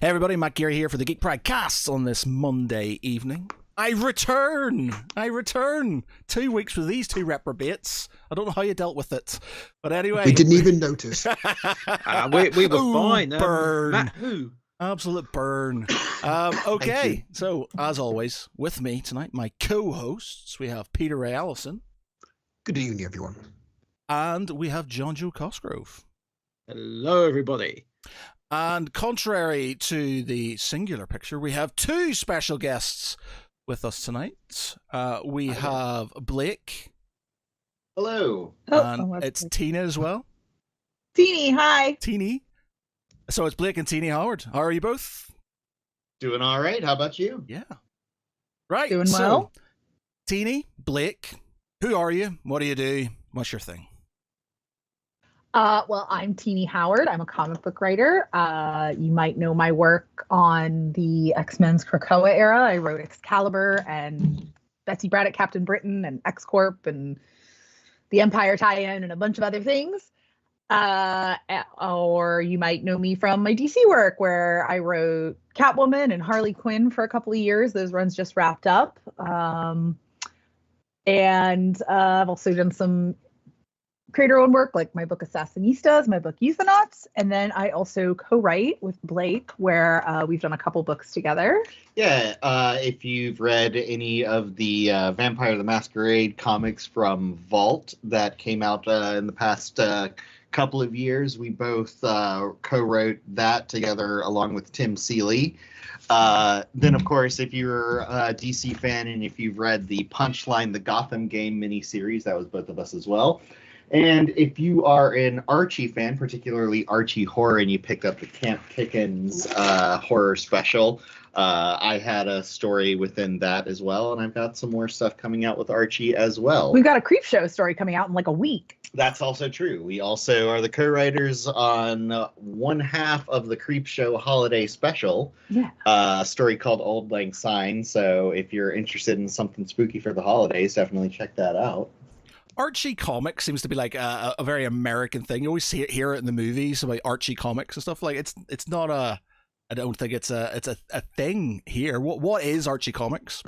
Hey everybody, Matt Geary here for the Geek Pride Cast on this Monday evening. I return! 2 weeks with these two reprobates. I don't know how you dealt with it. But anyway... We didn't even notice. We were fine. Burn. Matt, who? Absolute burn. Okay, so as always, with me tonight, my co-hosts, we have Peter Ray Allison. Good evening, everyone. And we have JonJo Cosgrove. Hello, everybody. And contrary to the singular picture, we have two special guests with us tonight. We have Blake. Hello. And it's Tina as well. Tini, hi. Tini. So it's Blake and Tini Howard. How are you both? Doing all right. How about you? Yeah. Right. Doing well. Tini, Blake, who are you? What do you do? What's your thing? Well, I'm Tini Howard. I'm a comic book writer. You might know my work on the X-Men's Krakoa era. I wrote Excalibur and Betsy Braddock, Captain Britain, and X-Corp, and the Empire tie-in, and a bunch of other things. Or you might know me from my DC work, where I wrote Catwoman and Harley Quinn for a couple of years. Those runs just wrapped up. And I've also done some creator-owned work, like my book Assassinistas, my book Euthonauts, and then I also co-write with Blake, where we've done a couple books together. Yeah, if you've read any of the Vampire the Masquerade comics from Vault that came out in the past couple of years, we both co-wrote that together along with Tim Seeley. Then, of course, if you're a DC fan and if you've read the Punchline, the Gotham game miniseries, that was both of us as well. And if you are an Archie fan, particularly Archie horror, and you picked up the Camp Pickens horror special, I had a story within that as well, and I've got some more stuff coming out with Archie as well. We've got a Creepshow story coming out in like a week. That's also true. We also are the co-writers on one half of the Creepshow holiday special, a story called Old Lang Syne. So if you're interested in something spooky for the holidays, definitely check that out. Archie comics seems to be like a very American thing. You always hear it in the movies about Archie comics and stuff. Like it's not a. I don't think it's a thing here. What is Archie comics?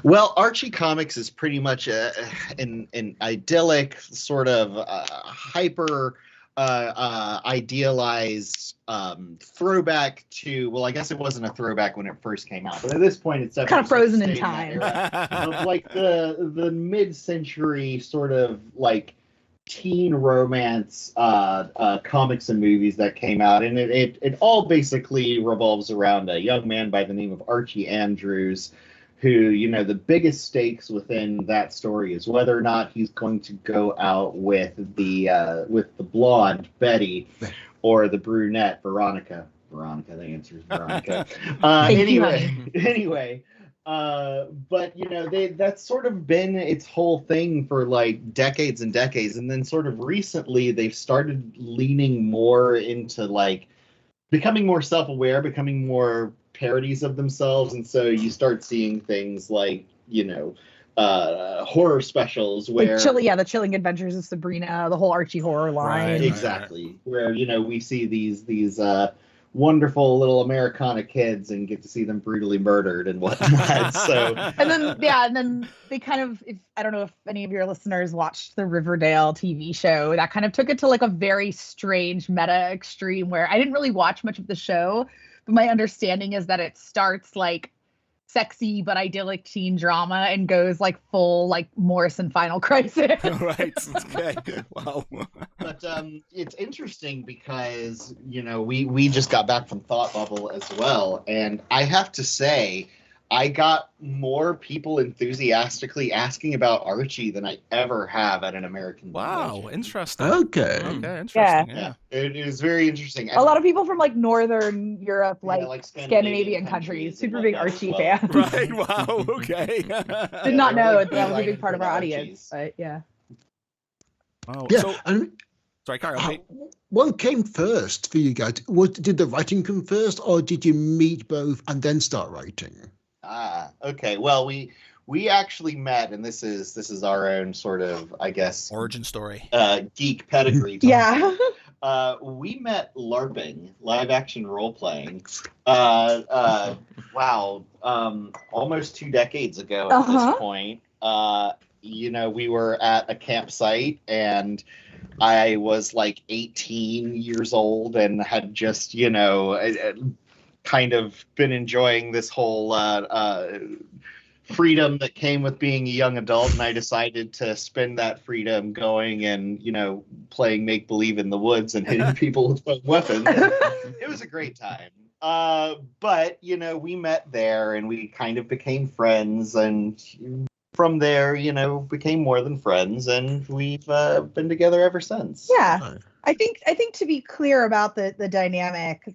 Well, Archie comics is pretty much an idyllic sort of hyper idealized throwback to, well, I guess it wasn't a throwback when it first came out, but at this point it's kind of frozen in time. Of like the mid-century sort of like teen romance comics and movies that came out, and it all basically revolves around a young man by the name of Archie Andrews, who, you know, the biggest stakes within that story is whether or not he's going to go out with the blonde Betty or the brunette Veronica. Veronica, the answer is Veronica. Anyway, but you know, that's sort of been its whole thing for like decades and decades, and then sort of recently they've started leaning more into like becoming more self-aware, becoming more parodies of themselves, and so you start seeing things like, you know, horror specials where the Chilling Adventures of Sabrina, the whole Archie horror line. Right, exactly. Where, you know, we see these wonderful little Americana kids and get to see them brutally murdered and whatnot. So and then they kind of, I don't know if any of your listeners watched the Riverdale TV show, that kind of took it to like a very strange meta extreme where I didn't really watch much of the show, but my understanding is that it starts like sexy but idyllic teen drama and goes like full like Morrison Final Crisis. Right. Okay. Wow. But it's interesting because, you know, we just got back from Thought Bubble as well, and I have to say I got more people enthusiastically asking about Archie than I ever have at an American convention. Wow, interesting. Okay, interesting. Yeah. It is very interesting. A lot of people from like Northern Europe, like Scandinavian countries, super big Archie fans. Right. Wow. Okay. Did not know that was a big part of our audience, but yeah. Wow. Yeah, So, and sorry, Carl. what came first for you guys? Did the writing come first, or did you meet both and then start writing? Okay. Well, we actually met, and this is our own sort of, I guess, Origin story. Geek pedigree. Yeah. We met LARPing, live action role playing. Wow, almost 2 decades ago at this point. We were at a campsite, and I was like 18 years old and had just, kind of been enjoying this whole freedom that came with being a young adult, and I decided to spend that freedom going and playing make believe in the woods and hitting people with weapons. It was a great time. But we met there and we kind of became friends, and from there became more than friends, and we've been together ever since. Yeah. I think to be clear about the dynamic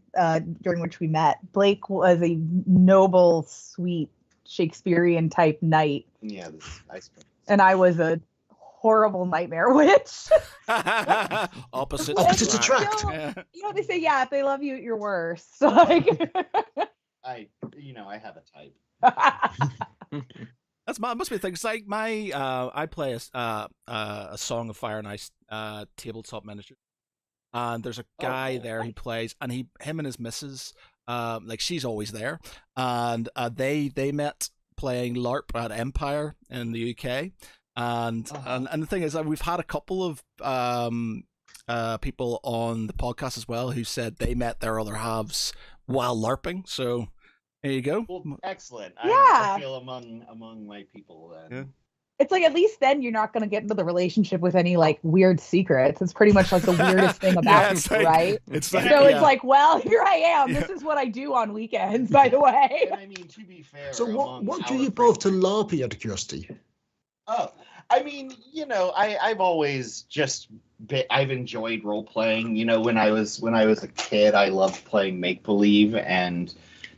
during which we met, Blake was a noble, sweet Shakespearean type knight. Yeah, and I was a horrible nightmare witch. Opposites attract. They say, if they love you, you're worse. Like, I have a type. That's must be things like my I play a Song of Fire and Ice tabletop miniature, and there's a guy there who plays, and him and his missus, like she's always there, and they met playing LARP at Empire in the UK, and the thing is that we've had a couple of people on the podcast as well who said they met their other halves while LARPing. So there you go. Well, excellent. Yeah. I feel among my people then. Yeah. It's like, at least then you're not going to get into the relationship with any like weird secrets. It's pretty much like the weirdest thing about it, like, right? It's like, it's like, well, here I am. This is what I do on weekends, by the way. And I mean, to be fair. So what drew you both to LARPing, out of curiosity? Oh, I mean, I've always just I've enjoyed role playing. When I was a kid, I loved playing make believe, and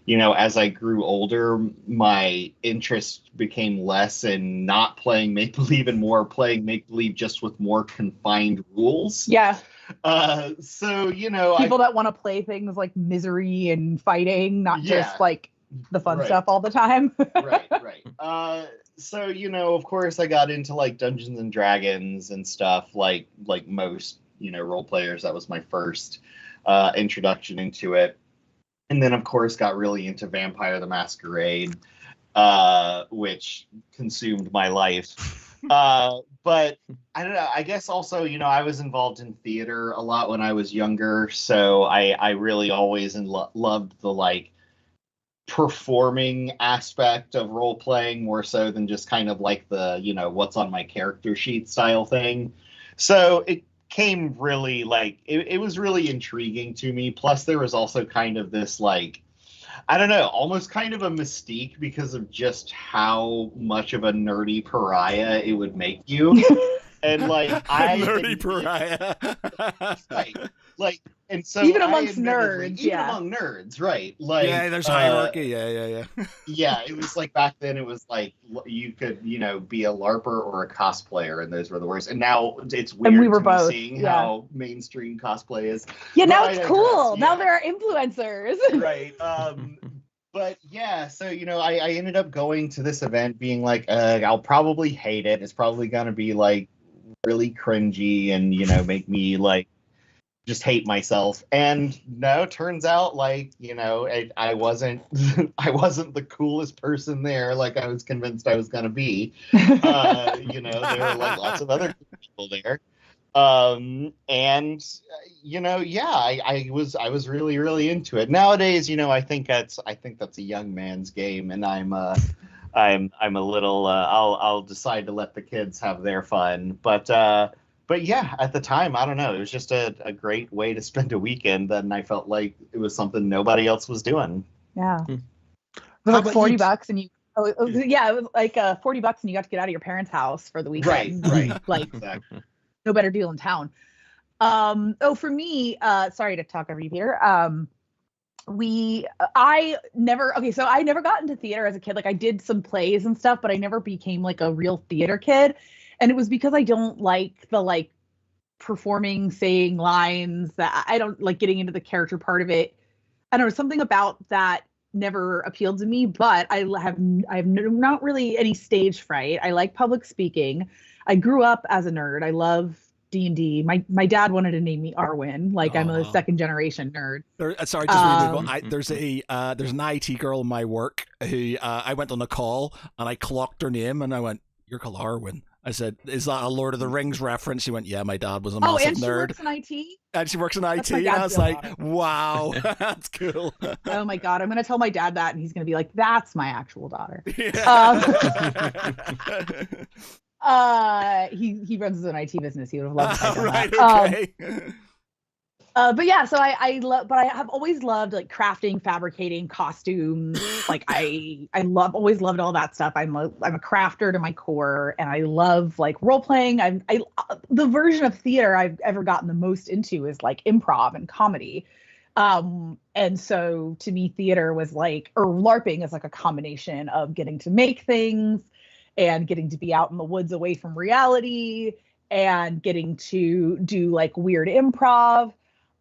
as I grew older, my interest became less in not playing make believe and more playing make believe just with more confined rules. Yeah. So people that want to play things like misery and fighting, not just like the fun stuff all the time. right. So of course, I got into like Dungeons and Dragons and stuff like most role players. That was my first introduction into it. And then, of course, got really into Vampire the Masquerade, which consumed my life. But I don't know. I guess also, I was involved in theater a lot when I was younger. So I really always loved the like performing aspect of role playing more so than just kind of like the, what's on my character sheet style thing. So it came really like it was really intriguing to me. Plus there was also kind of this like, I don't know, almost kind of a mystique because of just how much of a nerdy pariah it would make you. And like nerdy pariah. Right. Like, and so even amongst nerds, among nerds, right? Like, there's hierarchy. Yeah. Yeah, it was like back then. It was like you could, be a LARPer or a cosplayer, and those were the words. And now it's weird and we were to both, seeing how mainstream cosplay is. Yeah, now it's cool. Now there are influencers. Right. But yeah, so I ended up going to this event, being like, I'll probably hate it. It's probably gonna be like really cringy and make me like just hate myself. And no, turns out like I wasn't the coolest person there like I was convinced I was gonna be. There were like lots of other people there. I was really, really into it. Nowadays, I think that's a young man's game, and I'm a little I'll decide to let the kids have their fun. But yeah, at the time, I don't know. It was just a great way to spend a weekend, and I felt like it was something nobody else was doing. Yeah. It was like $40 and you it was like $40 and you got to get out of your parents' house for the weekend. Right. Like Exactly. No better deal in town. For me, sorry to talk over you, Peter. I never got into theater as a kid. Like I did some plays and stuff, but I never became like a real theater kid. And it was because I don't like the like performing, saying lines, that I don't like getting into the character part of it. I don't know, something about that never appealed to me, but I have not really any stage fright. I like public speaking. I grew up as a nerd. I love D&D. My dad wanted to name me Arwen, like I'm a second generation nerd. Sorry, just really quick. There's an IT girl in my work who I went on a call and I clocked her name and I went, "You're called Arwen." I said, "Is that a Lord of the Rings reference?" She went, "Yeah, my dad was a massive and she nerd." works in IT? And she works in IT, my and dad's I was real like, daughter. "Wow, that's cool." Oh my God, I'm going to tell my dad that and he's going to be like, "That's my actual daughter." He runs his own IT business. He would have loved if I'd done Right, that. okay. But yeah, so I love, but I have always loved like crafting, fabricating, costumes. Like always loved all that stuff. I'm a crafter to my core, and I love like role playing. The version of theater I've ever gotten the most into is like improv and comedy. And so to me, theater was like, or LARPing is like a combination of getting to make things and getting to be out in the woods away from reality and getting to do like weird improv.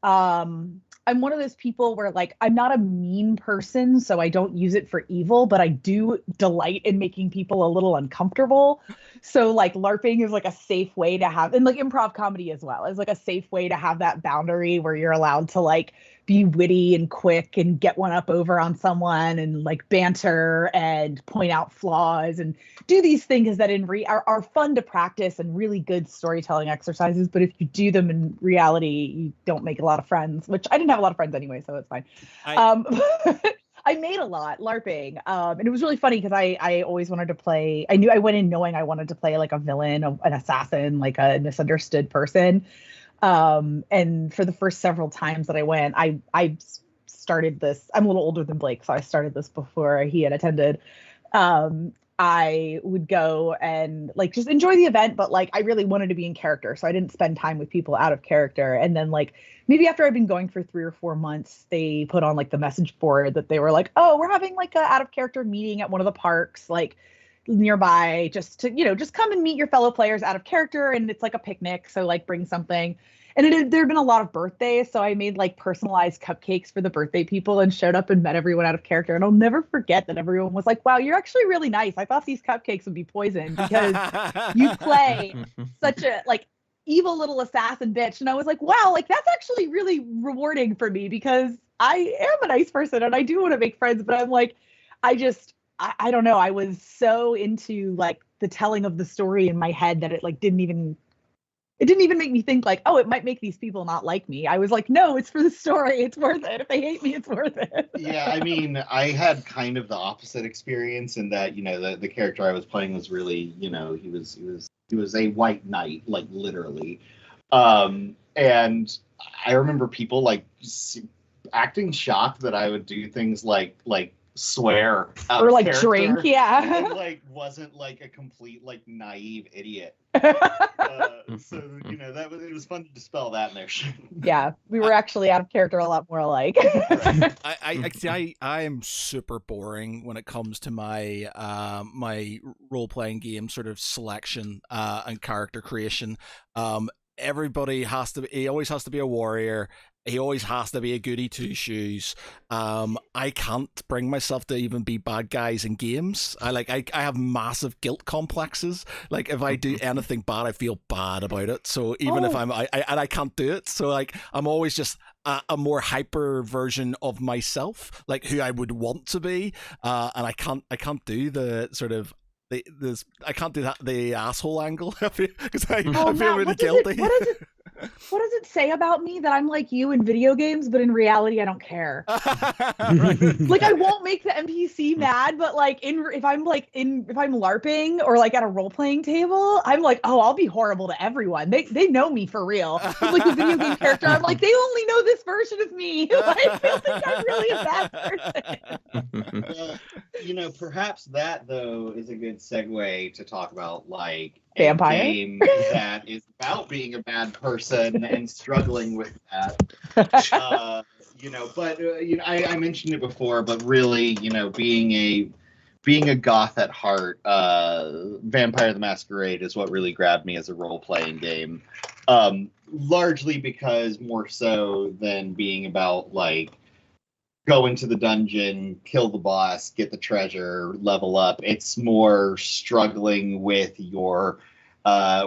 I'm one of those people where like I'm not a mean person, so I don't use it for evil, but I do delight in making people a little uncomfortable. So like LARPing is like a safe way to have, and like improv comedy as well, is like a safe way to have that boundary where you're allowed to like be witty and quick and get one up over on someone and like banter and point out flaws and do these things that are fun to practice and really good storytelling exercises. But if you do them in reality, you don't make a lot of friends, which I didn't have a lot of friends anyway, so it's fine. I made a lot LARPing, and it was really funny because I always wanted to play. I went in knowing I wanted to play like a villain, an assassin, like a misunderstood person. And for the first several times that I went, I started this. I'm a little older than Blake, so I started this before he had attended. I would go and like just enjoy the event, but like I really wanted to be in character, so I didn't spend time with people out of character. And then like maybe after I'd been going for 3 or 4 months, they put on like the message board that they were like, "Oh, we're having like a out of character meeting at one of the parks like nearby, just to just come and meet your fellow players out of character, and it's like a picnic, so like bring something." And there had been a lot of birthdays, so I made like personalized cupcakes for the birthday people and showed up and met everyone out of character. And I'll never forget that everyone was like, "Wow, you're actually really nice. I thought these cupcakes would be poisoned because you play such a like evil little assassin bitch." And I was like, "Wow, like that's actually really rewarding for me because I am a nice person and I do want to make friends." But I'm like, I don't know. I was so into like the telling of the story in my head that it didn't even make me think like, oh, it might make these people not like me. I was like, no, it's for the story. It's worth it. If they hate me, it's worth it. Yeah, I mean, I had kind of the opposite experience in that, the character I was playing was really, he was a white knight, like literally. And I remember people like acting shocked that I would do things like swear or like drink, yeah. And, like wasn't like a complete like naive idiot. So it was fun to dispel that in there. Yeah, we were actually out of character a lot more alike. I am super boring when it comes to my my role playing game sort of selection and character creation. Everybody he always has to be a warrior. He always has to be a goody two shoes. I can't bring myself to even be bad guys in games. I have massive guilt complexes. Like if I do anything bad, I feel bad about it. So even if I can't do it. So like I'm always just a more hyper version of myself, like who I would want to be. And I can't do the sort of I can't do that the asshole angle because I feel really guilty. What does it say about me that I'm like you in video games, but in reality I don't care? Like I won't make the NPC mad, but like if I'm LARPing or like at a role playing table, I'm like, oh, I'll be horrible to everyone. They know me for real. But like the video game character, I'm like, they only know this version of me. Like, they think I'm really a bad person. Perhaps that though is a good segue to talk about like Vampire? a game that is about being a bad person and struggling with that. I mentioned it before, but really, being a goth at heart, Vampire the Masquerade is what really grabbed me as a role-playing game. Largely because more so than being about like go into the dungeon, kill the boss, get the treasure, level up. It's more struggling with your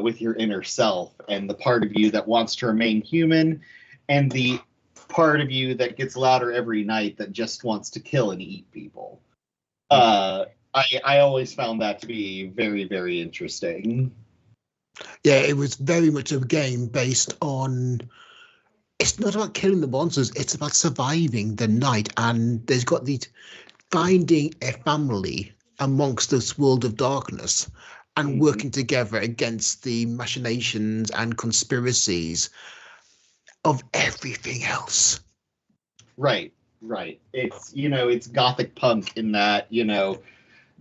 with your inner self, and the part of you that wants to remain human, and the part of you that gets louder every night that just wants to kill and eat people. I always found that to be very, very interesting. Yeah, it was very much a game based on. It's not about killing the monsters, it's about surviving the night. And there's got the finding a family amongst this world of darkness and working together against the machinations and conspiracies of everything else. Right. It's, it's gothic punk in that,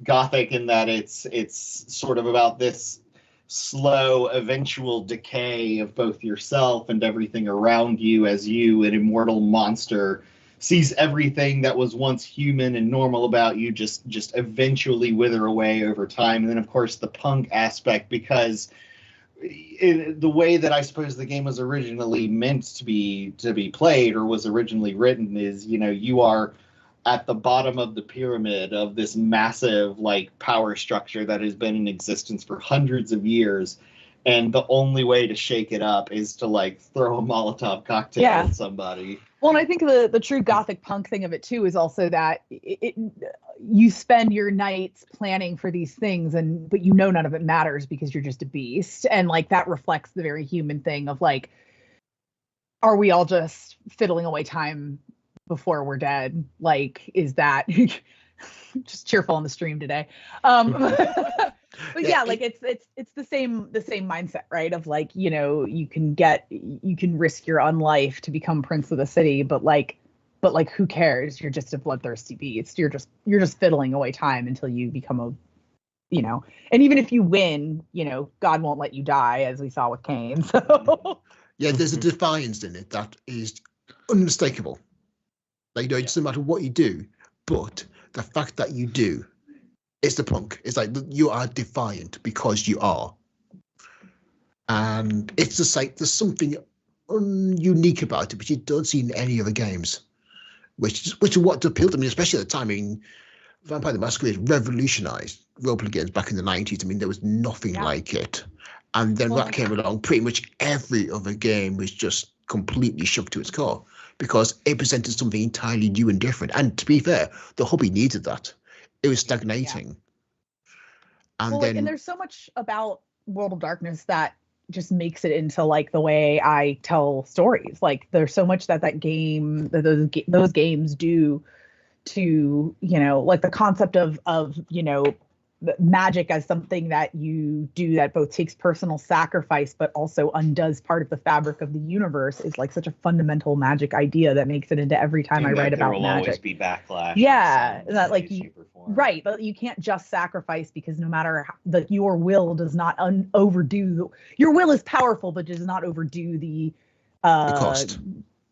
gothic in that it's sort of about this slow eventual decay of both yourself and everything around you as you, an immortal monster, sees everything that was once human and normal about you just eventually wither away over time. And then of course the punk aspect, because the way that I suppose the game was originally meant to be played, or was originally written, is you are at the bottom of the pyramid of this massive power structure that has been in existence for hundreds of years, and the only way to shake it up is to throw a Molotov cocktail at somebody. Well, and I think the true gothic punk thing of it too is also that you spend your nights planning for these things, but none of it matters because you're just a beast, and that reflects the very human thing of are we all just fiddling away time before we're dead? Is that just cheerful on the stream today? But yeah, it's the same mindset, right? Of you can risk your own life to become prince of the city, but who cares? You're just a bloodthirsty beast. You're just fiddling away time until you become and even if you win, God won't let you die, as we saw with Cain. So yeah, there's a defiance in it that is unmistakable. It doesn't matter what you do, but the fact that you do is the punk. It's you are defiant because you are. And it's just there's something unique about it, which you don't see in any other games, which is what appealed to me, especially at the time. I mean, Vampire the Masquerade revolutionized role-playing games back in the 90s. I mean, there was nothing like it. And then that came along, pretty much every other game was just completely shook to its core, because it presented something entirely new and different. And to be fair, the hobby needed that. It was stagnating. And and there's so much about World of Darkness that just makes it into the way I tell stories. There's so much that game, those games do to, the concept of magic as something that you do that both takes personal sacrifice but also undoes part of the fabric of the universe is such a fundamental magic idea that makes it into every time I write about magic. There will always be backlash. Yeah, that right, but you can't just sacrifice, because no matter how, your will does not overdo. Your will is powerful, but does not overdo the cost.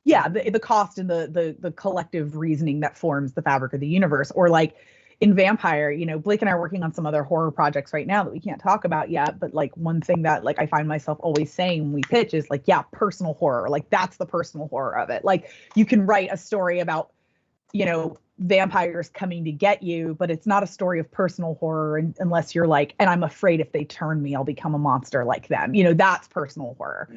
Yeah, the cost and the collective reasoning that forms the fabric of the universe. Or in Vampire, Blake and I are working on some other horror projects right now that we can't talk about yet. But one thing that I find myself always saying when we pitch is personal horror. That's the personal horror of it. You can write a story about, vampires coming to get you, but it's not a story of personal horror unless you're and I'm afraid if they turn me, I'll become a monster like them. That's personal horror.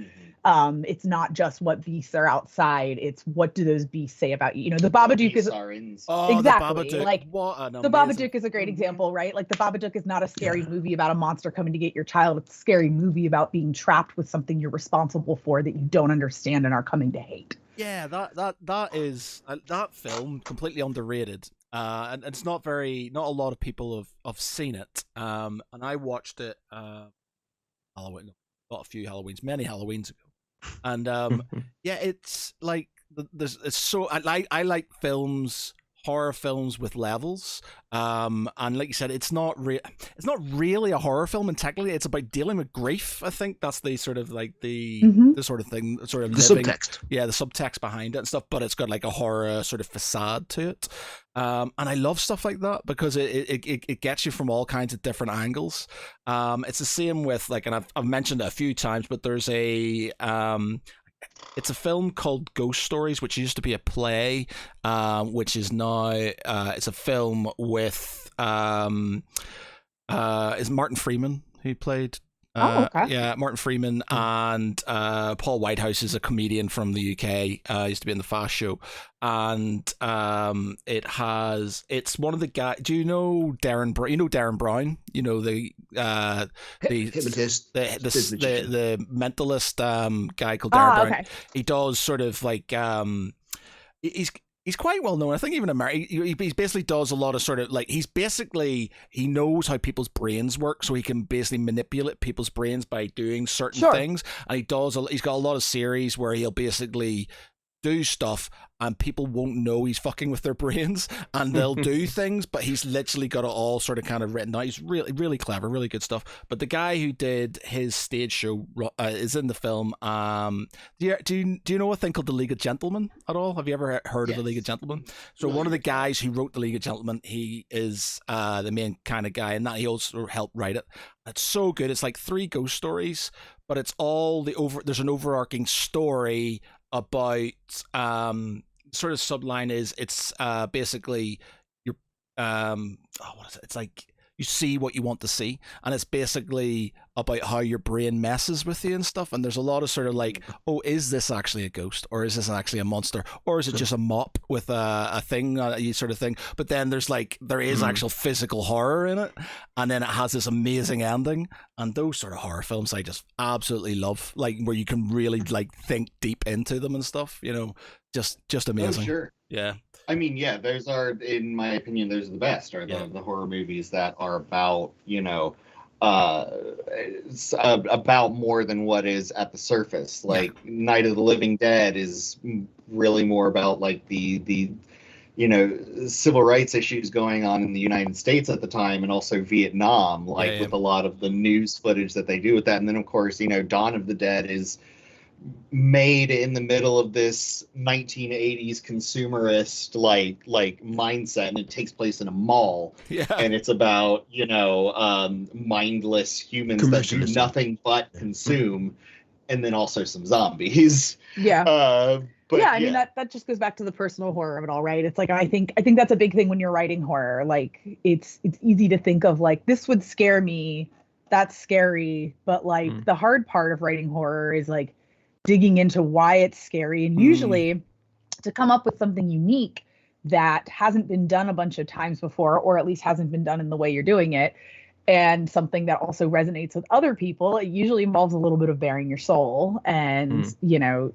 Mm-hmm. It's not just what beasts are outside, it's what do those beasts say about you. The Babadook is exactly the Babadook is a great example, right? The Babadook is not a scary movie about a monster coming to get your child. It's a scary movie about being trapped with something you're responsible for that you don't understand and are coming to hate. Yeah, that is that film completely underrated, and it's not a lot of people have seen it. And I watched it Halloween, not a few Halloweens, many Halloweens ago, and yeah, it's I like films, horror films with levels, and like you said, it's not really a horror film, and technically it's about dealing with grief. I think that's the sort of the sort of thing, sort of the subtext. Yeah, the subtext behind it and stuff, but it's got a horror sort of facade to it. And I love stuff like that because it gets you from all kinds of different angles. It's the same with and I've mentioned it a few times, but there's it's a film called Ghost Stories, which used to be a play, which is now it's a film with is Martin Freeman who played Okay. Yeah, Martin Freeman and Paul Whitehouse is a comedian from the UK. Used to be in the Fast Show, and it's one of the guys. Do you know Darren? You know Darren Brown. You know the Hypnotist, the mentalist guy called Darren Brown. Okay. He does sort of like he's quite well known. I think even America. He basically does a lot of sort of like he knows how people's brains work, so he can basically manipulate people's brains by doing certain things. And he's got a lot of series where he'll basically do stuff and people won't know he's fucking with their brains, and they'll do things, but he's literally got it all sort of kind of written out. He's really, really clever, really good stuff. But the guy who did his stage show is in the film. Do you know a thing called The League of Gentlemen at all? Have you ever heard of The League of Gentlemen? So one of the guys who wrote The League of Gentlemen, he is the main kind of guy, and that he also helped write it. It's so good. It's like 3 ghost stories, but it's all there's an overarching story about sort of subline is it's basically your what is it? It's like you see what you want to see, and it's basically about how your brain messes with you and stuff. And there's a lot of sort of like, oh, is this actually a ghost, or is this actually a monster, or is it just a mop with a thing, sort of thing? But then there is actual physical horror in it, and then it has this amazing ending. And those sort of horror films I just absolutely love, like where you can really like think deep into them and stuff. You know, just amazing. Oh, sure. Yeah. I mean, yeah, those are, in my opinion, those are the best. Are the horror movies that are about, about more than what is at the surface. Like Night of the Living Dead is really more about like the civil rights issues going on in the United States at the time, and also Vietnam, with a lot of the news footage that they do with that. And then of course, Dawn of the Dead is made in the middle of this 1980s consumerist like mindset, and it takes place in a mall, and it's about mindless humans that do nothing but consume, and then also some zombies. But I mean that just goes back to the personal horror of it all, right? It's like I think that's a big thing when you're writing horror. Like it's easy to think of like, this would scare me, that's scary, but like the hard part of writing horror is like digging into why it's scary, and usually to come up with something unique that hasn't been done a bunch of times before, or at least hasn't been done in the way you're doing it, and something that also resonates with other people. It usually involves a little bit of bearing your soul and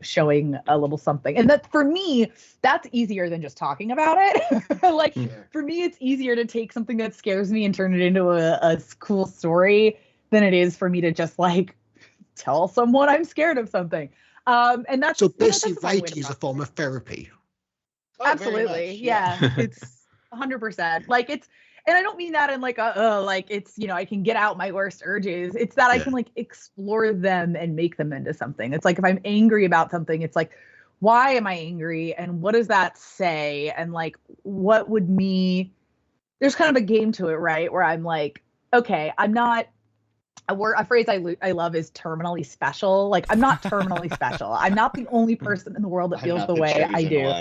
showing a little something. And that, for me, that's easier than just talking about it. For me, it's easier to take something that scares me and turn it into a cool story than it is for me to just like tell someone I'm scared of something. And that's so basically writing is a form of therapy. Absolutely. It's 100%. Like it's, and I don't mean that in like like it's, I can get out my worst urges. It's that I can like explore them and make them into something. It's like, if I'm angry about something, it's like, why am I angry? And what does that say? And like, what would there's kind of a game to it, right? Where I'm like, okay, I'm not, a phrase I love is terminally special. Like, I'm not terminally special. I'm not the only person in the world that feels the way I do.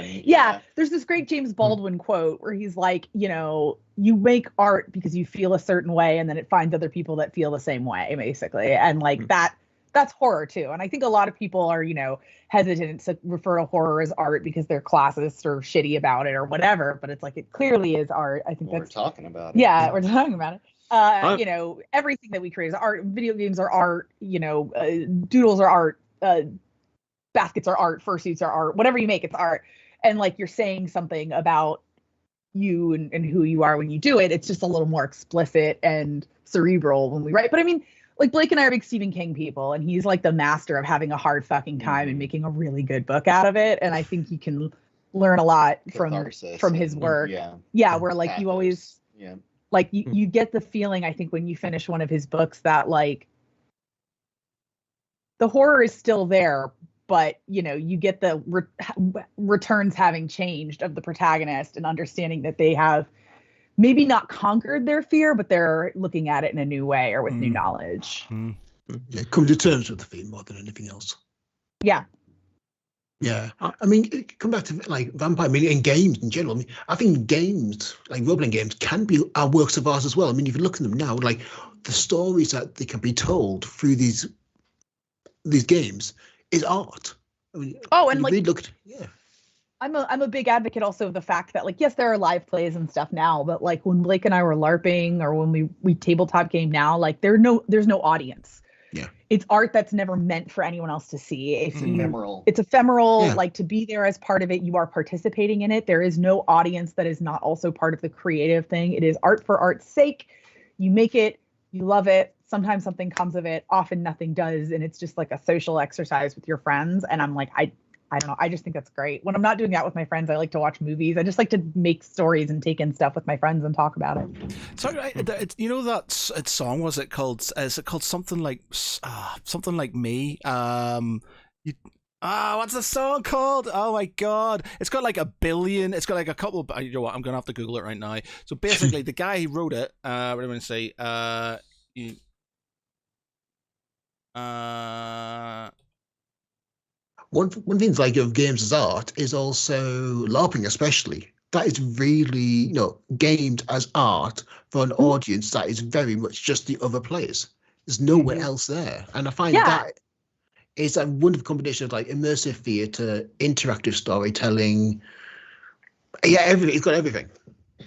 There's this great James Baldwin quote where he's like, you make art because you feel a certain way, and then it finds other people that feel the same way, basically. And like that's horror too. And I think a lot of people are, hesitant to refer to horror as art because they're classist or shitty about it or whatever. But it's like, it clearly is art. I think we're talking about it. Yeah, we're talking about it. Everything that we create is art. Video games are art. Doodles are art. Baskets are art. Fursuits are art. Whatever you make, it's art. And like, you're saying something about you and who you are when you do it. It's just a little more explicit and cerebral when we write. But I mean, like, Blake and I are big Stephen King people, and he's like the master of having a hard fucking time and making a really good book out of it. And I think you can learn a lot from his work. Where like you always. Like you get the feeling, I think, when you finish one of his books that like the horror is still there, but you get the returns having changed of the protagonist, and understanding that they have maybe not conquered their fear, but they're looking at it in a new way or with new knowledge. Come to terms with the fear more than anything else. Yeah. Yeah, I mean, come back to like vampire. I mean, in games in general. I mean, I think games like role-playing games can be our works of art as well. I mean, if you look at them now, like the stories that they can be told through these games is art. I mean, Oh, when and you like really look at yeah, I'm a big advocate also of the fact that like yes, there are live plays and stuff now, but like when Blake and I were LARPing or when we tabletop game now, like there's no audience. yeah, It's art that's never meant for anyone else to see. If you Ephemeral. It's ephemeral, Yeah. like to be there as part of it, you are participating in it. There is no audience that is not also part of the creative thing. It is art for art's sake. You make it, you love it. Sometimes something comes of it, often nothing does, and it's just like a social exercise with your friends. And I'm like, I don't know. I just think that's great. When I'm not doing that with my friends, I like to watch movies. I just like to make stories and take in stuff with my friends and talk about it. So you know that song, was it called? Is it called something like Me? What's the song called? Oh my god, it's got like 1 billion. It's got like a couple. You know what? I'm gonna have to Google it right now. So basically, the guy who wrote it. What am I gonna say? one thing like of games as art is also LARPing, especially. That is really gamed as art for an audience that is very much just the other players. There's nowhere else there, and I find that is a wonderful combination of like immersive theatre, interactive storytelling. Yeah, everything. It's got everything.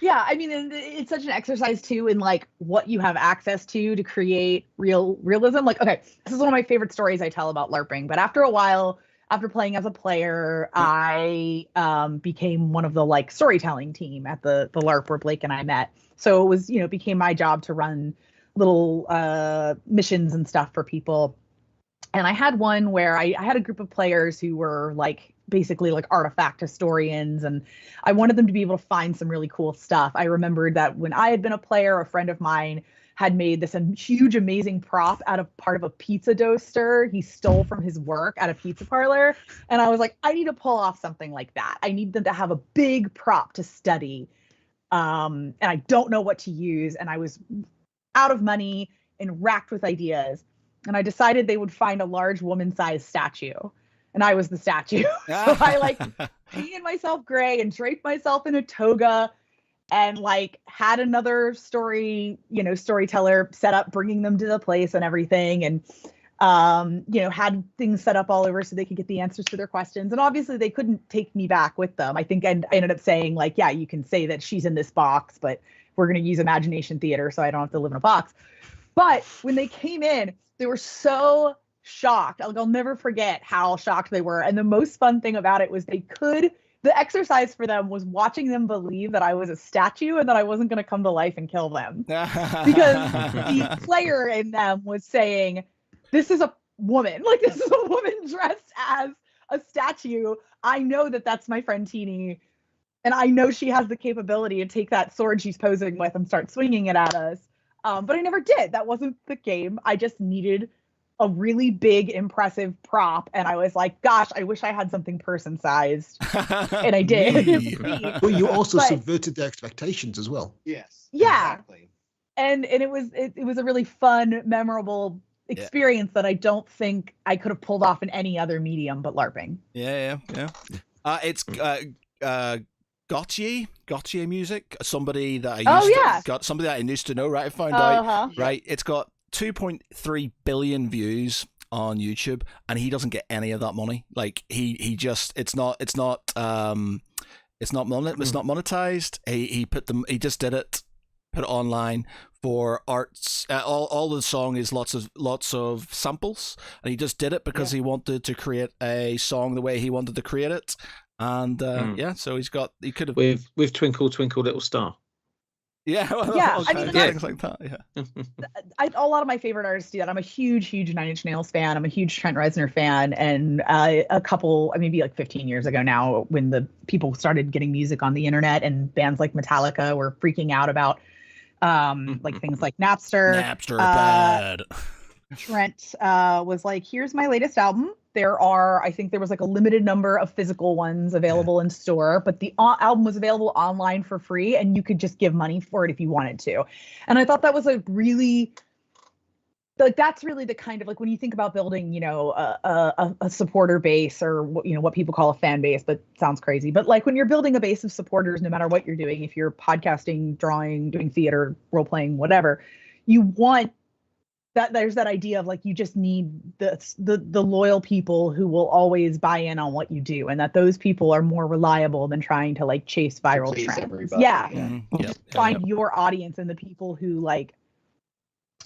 Yeah, I mean, it's such an exercise too in like what you have access to create realism. Like, okay, this is one of my favorite stories I tell about LARPing. But after a while, after playing as a player, I became one of the like storytelling team at the LARP where Blake and I met. So it was, became my job to run little missions and stuff for people. And I had one where I had a group of players who were like basically like artifact historians, and I wanted them to be able to find some really cool stuff. I remembered that when I had been a player, a friend of mine had made this huge, amazing prop out of part of a pizza dough stir he stole from his work at a pizza parlor. And I was like, I need to pull off something like that. I need them to have a big prop to study. And I don't know what to use. And I was out of money and racked with ideas. And I decided they would find a large woman-sized statue. And I was the statue. So I like painted myself gray and draped myself in a toga and like had another storyteller set up, bringing them to the place and everything. And, had things set up all over so they could get the answers to their questions. And obviously they couldn't take me back with them. I think I ended up saying like, yeah, you can say that she's in this box, but we're going to use imagination theater so I don't have to live in a box. But when they came in, they were so shocked. I'll never forget how shocked they were. And the most fun thing about it was the exercise for them was watching them believe that I was a statue and that I wasn't going to come to life and kill them. Because the player in them was saying, this is a woman. Like, this is a woman dressed as a statue. I know that that's my friend Tini. And I know she has the capability to take that sword she's posing with and start swinging it at us. But I never did. That wasn't the game. I just needed a really big, impressive prop. And I was like, gosh, I wish I had something person-sized. And I did. Well, you also subverted their expectations as well. Yes. Yeah. Exactly. And it was a really fun, memorable experience that I don't think I could have pulled off in any other medium but LARPing. Yeah. It's Gautier music. Somebody that I used to know. Right, I found out. Right, it's got 2.3 billion views on YouTube, and he doesn't get any of that money. Like he just it's not monetized. He just did it, put it online for arts. All the song is lots of samples, and he just did it because he wanted to create a song the way he wanted to create it. And so he could have with Twinkle Twinkle Little Star. Yeah, I mean, things like that. Yeah, a lot of my favorite artists do that. I'm a huge Nine Inch Nails fan. I'm a huge Trent Reznor fan, and maybe like 15 years ago now, when the people started getting music on the internet and bands like Metallica were freaking out about like things like Napster. Napster bad. Trent was like, here's my latest album. I think there was like a limited number of physical ones available in store, but the album was available online for free, and you could just give money for it if you wanted to. And I thought that was a really like that's really the kind of like when you think about building, you know, a supporter base or what, you know, what people call a fan base, but sounds crazy. But like when you're building a base of supporters, no matter what you're doing, if you're podcasting, drawing, doing theater, role playing, whatever, you want that there's that idea of like you just need the loyal people who will always buy in on what you do, and that those people are more reliable than trying to like chase viral trends. Everybody. Yeah. Mm-hmm. Yep. Find your audience and the people who like,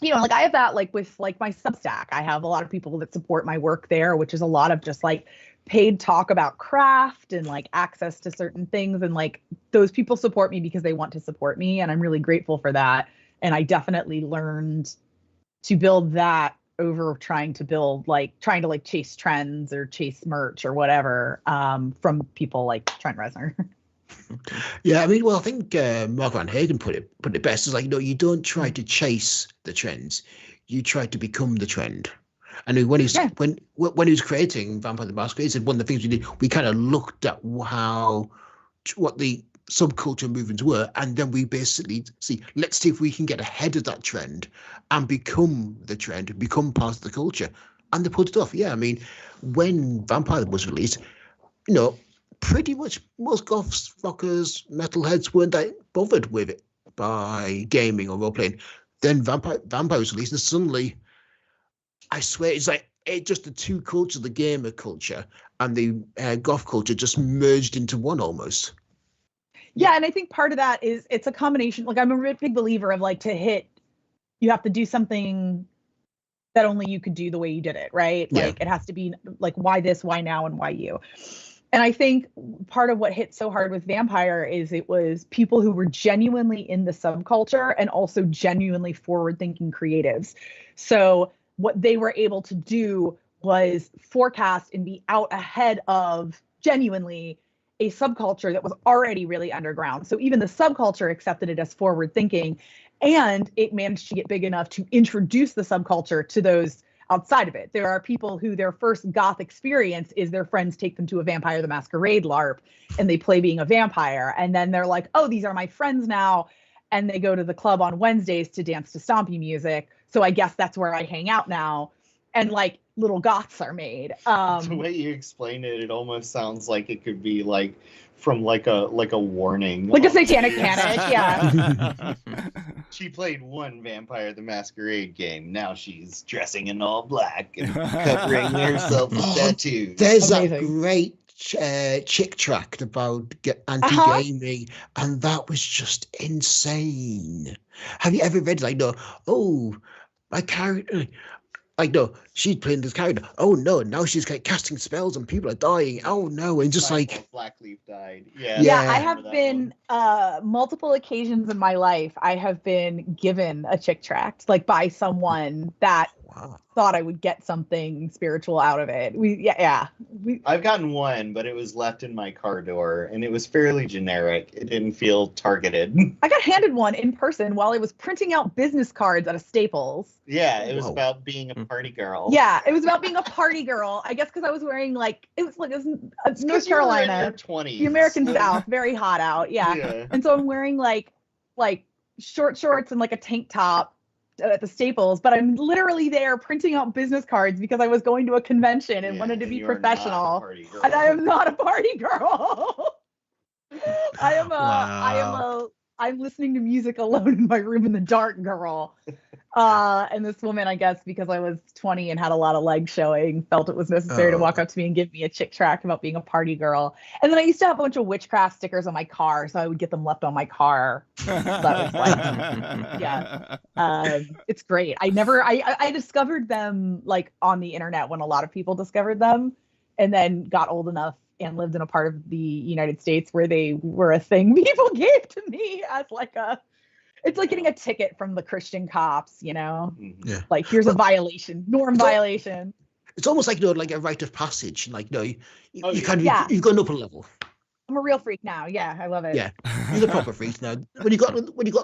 you know, like I have that like with like my Substack. I have a lot of people that support my work there, which is a lot of just like paid talk about craft and like access to certain things. And like those people support me because they want to support me. And I'm really grateful for that. And I definitely learned to build that over trying to chase trends or chase merch or whatever from people like Trent Reznor. Yeah, I mean, well, I think Mark Van Hagen put it best. It's like, you know, you don't try to chase the trends, you try to become the trend. And when he was creating Vampire the Masquerade, he said one of the things we did, we kind of looked at what the subculture movements were, and then we basically let's see if we can get ahead of that trend and become the trend, become part of the culture. And they pulled it off. Yeah, I mean, when Vampire was released, you know, pretty much most goths, rockers, metalheads weren't that bothered with it by gaming or role playing. Then Vampire was released, and suddenly, I swear, it's like just the two cultures, the gamer culture and the goth culture, just merged into one almost. Yeah, and I think part of that is it's a combination. Like I'm a big believer of like to hit, you have to do something that only you could do the way you did it, right? Yeah. Like it has to be like why this, why now, and why you. And I think part of what hit so hard with Vampire is it was people who were genuinely in the subculture and also genuinely forward-thinking creatives. So what they were able to do was forecast and be out ahead of genuinely a subculture that was already really underground. So even the subculture accepted it as forward thinking, and it managed to get big enough to introduce the subculture to those outside of it. There are people who their first goth experience is their friends take them to a Vampire the Masquerade LARP and they play being a vampire. And then they're like, oh, these are my friends now. And they go to the club on Wednesdays to dance to stompy music. So I guess that's where I hang out now. And like little goths are made. The way you explain it, it almost sounds like it could be like from like a warning. Like a satanic panic, yeah. She played one Vampire the Masquerade game. Now she's dressing in all black and covering herself with tattoos. There's Amazing. that great chick tract about anti-gaming, and that was just insane. Have you ever read like, no, oh, my character, like, no, she's playing this character. Oh no, now she's like casting spells and people are dying. Oh no, and just like Blackleaf died. Yeah. Yeah, Yeah. I have been multiple occasions in my life. I have been given a chick tract like by someone that wow. thought I would get something spiritual out of it. I've gotten one, but it was left in my car door, and it was fairly generic. It didn't feel targeted. I got handed one in person while I was printing out business cards at a Staples. Yeah, it was Whoa. about being a party girl. Yeah, it was about being a party girl. I guess because I was wearing it was North Carolina, 20s. the American South, very hot out. Yeah. And so I'm wearing like short shorts and like a tank top at the Staples, but I'm literally there printing out business cards because I was going to a convention and wanted to be professional. And I am not a party girl. I'm listening to music alone in my room in the dark girl. And this woman, I guess, because I was 20 and had a lot of legs showing, felt it was necessary to walk up to me and give me a chick tract about being a party girl. And then I used to have a bunch of witchcraft stickers on my car, so I would get them left on my car. That was like, yeah, it's great. I discovered them like on the internet when a lot of people discovered them, and then got old enough and lived in a part of the United States where they were a thing people gave to me as like it's like getting a ticket from the Christian cops, you know? Yeah. Like, here's a violation, violation. It's almost like, like a rite of passage. Like, you yeah. you've gone up a level. I'm a real freak now. Yeah, I love it. Yeah, you're the proper freak now. When you got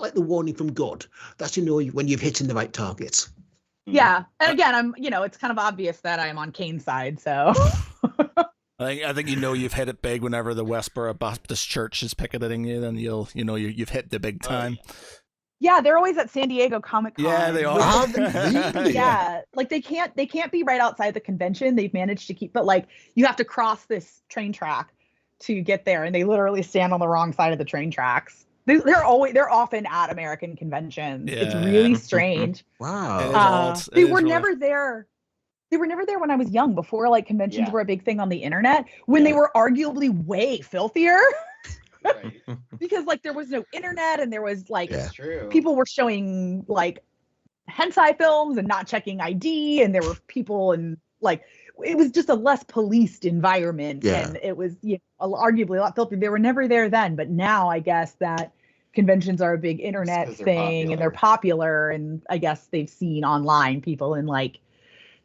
like the warning from God, that's when you've hit in the right targets. Yeah, and again, it's kind of obvious that I'm on Kane's side, so. I think you've hit it big whenever the Westboro Baptist Church is picketing you, then you've hit the big time. Yeah, they're always at San Diego Comic-Con. Yeah, they are. Ah, really? Yeah, like they can't be right outside the convention. They've managed to keep, but like you have to cross this train track to get there, and they literally stand on the wrong side of the train tracks. They're often at American conventions. It's Yeah. really strange. It is Wow. odd. They It is were really- never there. They were never there when I was young, before like conventions Yeah. were a big thing on the internet, when they Yeah. were arguably way filthier Right. because like there was no internet and there was like Yeah. It's true. people were showing like hentai films and not checking ID, and there were people, and like it was just a less policed environment. Yeah. And it was, you know, arguably a lot filthy. They were never there then, but now I guess that conventions are a big internet 'cause they're thing and they're popular, and I guess they've seen online people in like,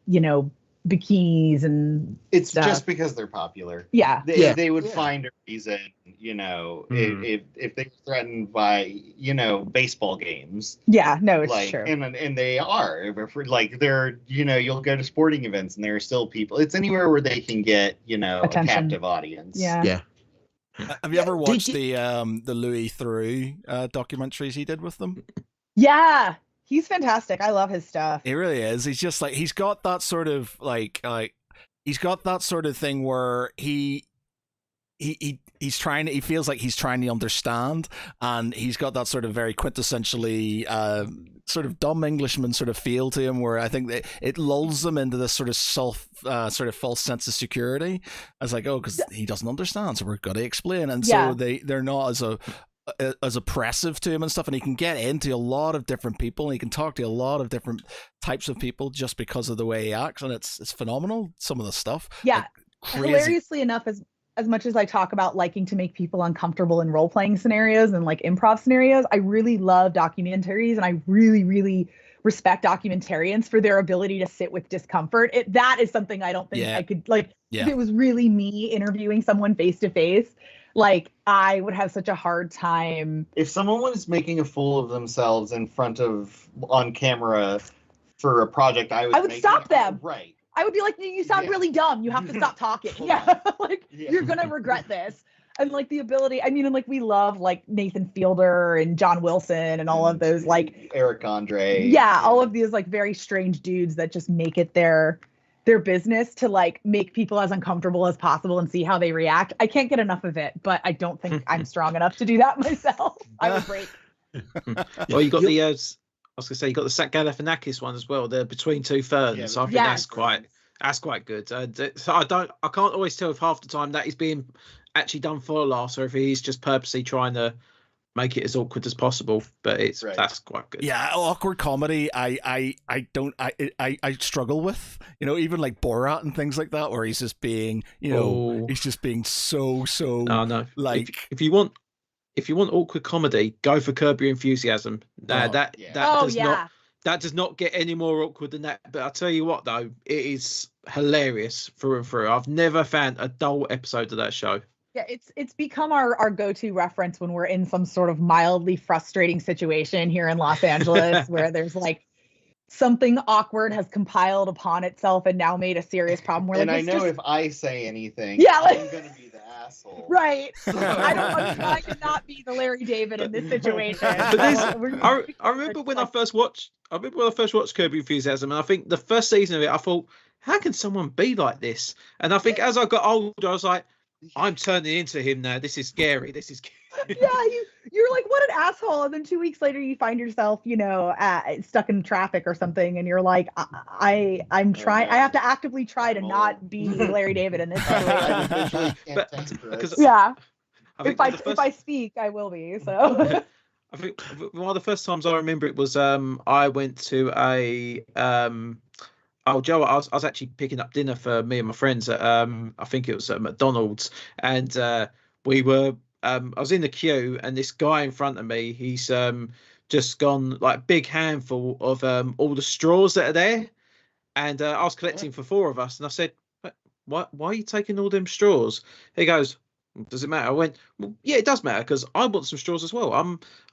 you know, bikinis and It's stuff. just because they're popular. Yeah. They would Yeah. find a reason, you know, Mm. if they were threatened by, you know, baseball games. Yeah, no, it's Like, true. and they are, like, they're, you know, you'll go to sporting events and there are still people. It's anywhere where they can get, you know, Attention. a captive audience. Yeah. Yeah. Have you ever Did watched you- the Louis Theroux documentaries he did with them? Yeah. He's fantastic. I love his stuff. He really is. He's just like, he's got that sort of he's got that sort of thing where he's trying to, he feels like he's trying to understand, and he's got that sort of very quintessentially sort of dumb Englishman sort of feel to him, where I think that it lulls them into this sort of sort of false sense of security. I was like, oh, because he doesn't understand, so we're gonna explain, and Yeah. so they're not as oppressive to him and stuff, and he can get into a lot of different people, and he can talk to a lot of different types of people just because of the way he acts, and it's phenomenal, some of the stuff. Yeah. Like, crazy. Hilariously enough, as much as I talk about liking to make people uncomfortable in role-playing scenarios and like improv scenarios, I really love documentaries, and I really, really respect documentarians for their ability to sit with discomfort. That is something I don't think Yeah. I could, like, Yeah. if it was really me interviewing someone face to face, like I would have such a hard time. If someone was making a fool of themselves in front of, on camera for a project I was would making, stop them. Right. I would be like, you sound Yeah. really dumb. You have to stop talking. Hold Yeah. Like Yeah. you're gonna regret this. And like the ability, I mean, and like we love like Nathan Fielder and John Wilson and all of those, like, Eric Andre. yeah, all of these like very strange dudes that just make it their business to like make people as uncomfortable as possible and see how they react. I can't get enough of it, but I don't think I'm strong enough to do that myself. I would break. Well, you got the I was gonna say you got the Zach Galifianakis one as well. The Between Two Ferns. Yeah, I think Yes. that's quite good. So I can't always tell if half the time that is being actually done for laughs or if he's just purposely trying to make it as awkward as possible. But Right. that's quite good. Yeah, awkward comedy. I struggle with, you know, even like Borat and things like that, where he's just being, you know, Oh. he's just being so No. like. If you want awkward comedy, go for Curb Your Enthusiasm. That Oh does yeah. not that does not get any more awkward than that. But I'll tell you what, though, it is hilarious through and through. I've never found a dull episode of that show. Yeah, it's become our go-to reference when we're in some sort of mildly frustrating situation here in Los Angeles where there's like something awkward has compiled upon itself and now made a serious problem. We're And like, I it's know just if I say anything, Yeah, like- I'm gonna be the asshole. right. I cannot be the Larry David in this situation. But there's- We're- I remember when I first watched Curb Your Enthusiasm, and I think the first season of it, I thought, how can someone be like this? And I think as I got older, I was like, I'm turning into him now. This is scary. yeah, you're like, what an asshole. And then 2 weeks later, you find yourself, you know, stuck in traffic or something, and you're like, I'm trying. I have to actively try to not be Larry David in this I situation. literally can't But- think for because- it. Yeah, I think if I speak, I will be. So I think one of the first times I remember it was I went to a Joe, I was actually picking up dinner for me and my friends at I think it was at McDonald's, and we were I was in the queue, and this guy in front of me, he's just gone like big handful of all the straws that are there, and I was collecting for four of us, and I said, why are you taking all them straws? He goes, does it matter? I went, well, yeah, it does matter, because I want some straws as well.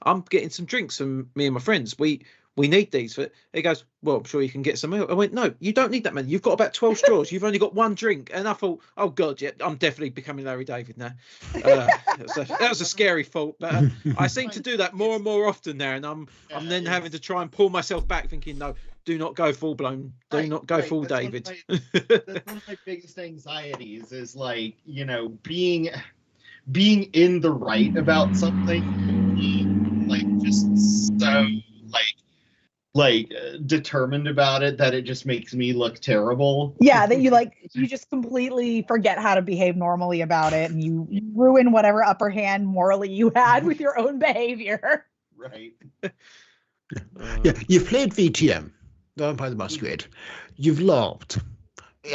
I'm getting some drinks from me and my friends. We we need these. He goes, well, I'm sure you can get some milk. I went, no, you don't need that many. You've got about 12 straws. You've only got one drink. And I thought, oh God, yeah, I'm definitely becoming Larry David now. That was a scary thought, but I seem to do that more and more often now. And I'm then having to try and pull myself back, thinking, no, do not go full blown. Do not go full David. That's one of my biggest anxieties is like, you know, being in the right about something, being like just so determined about it that it just makes me look terrible. Yeah, that you just completely forget how to behave normally about it, and you ruin whatever upper hand morally you had with your own behavior. Right. Yeah, you've played VTM, Vampire the Masquerade. You've LARPed.